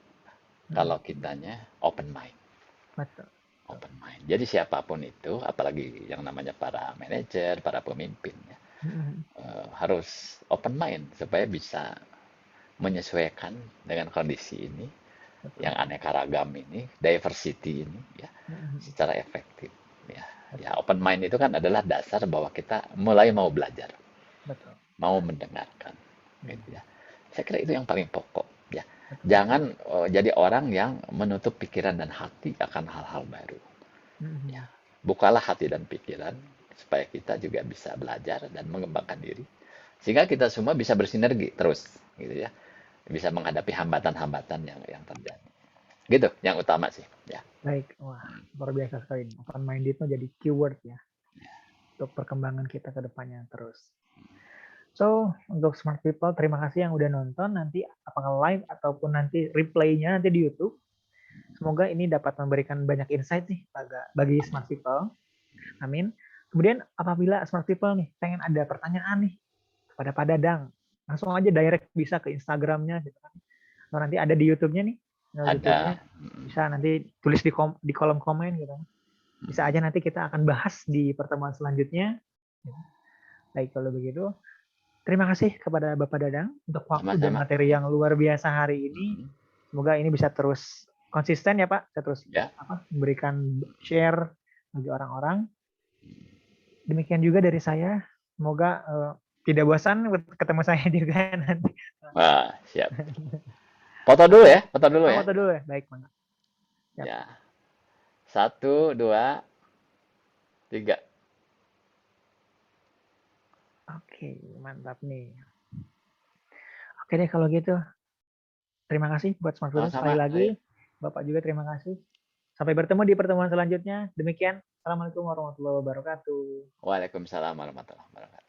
Hmm, kalau kitanya open mind. betul. Betul. Open mind. Jadi siapapun itu, apalagi yang namanya para manajer, para pemimpin, ya, Hmm, harus open mind supaya bisa menyesuaikan dengan kondisi ini, betul. yang aneka ragam ini, diversity ini, ya, Hmm, secara efektif. Ya, ya betul. open mind itu kan adalah dasar bahwa kita mulai mau belajar, Betul. mau mendengarkan, Hmm, gitu ya. Saya kira itu yang paling pokok, ya. betul. Jangan jadi orang yang menutup pikiran dan hati akan hal-hal baru. Ya, Hmm, bukalah hati dan pikiran supaya kita juga bisa belajar dan mengembangkan diri. Sehingga kita semua bisa bersinergi terus, gitu ya. Bisa menghadapi hambatan-hambatan yang terjadi. Gitu, yang utama sih, ya. baik. Wah, luar biasa sekali. Open minded itu jadi keyword ya untuk perkembangan kita ke depannya terus. So, untuk smart people, terima kasih yang udah nonton. Nanti apakah live ataupun nanti replaynya nanti di YouTube. Semoga ini dapat memberikan banyak insight nih bagi Amin. smart people. Amin. Kemudian apabila smart people nih pengen ada pertanyaan nih kepada Pak Dadang, langsung aja direct bisa ke Instagramnya gitu kan. Atau nanti ada di YouTube-nya nih, channel YouTube-nya Ada. bisa nanti tulis di kolom komen gitu. Bisa aja nanti kita akan bahas di pertemuan selanjutnya. Baik kalau begitu, terima kasih kepada Bapak Dadang untuk waktu dan Sama-sama. materi Ya. yang luar biasa hari ini. Semoga ini bisa terus konsisten ya Pak, bisa terus Ya. memberikan share bagi orang-orang. Demikian juga dari saya. Semoga tidak bosan ketemu saya juga nanti. Wah, siap. Foto dulu ya, foto dulu Oh, ya. foto dulu ya. Baik, mantap. Siap. Ya. Satu, dua, tiga. Oke, mantap nih. Oke deh kalau gitu. Terima kasih buat Smart People sekali Sama-sama, lagi. Arif. Bapak juga terima kasih. Sampai bertemu di pertemuan selanjutnya. Demikian. Assalamualaikum warahmatullahi wabarakatuh. Waalaikumsalam warahmatullahi wabarakatuh.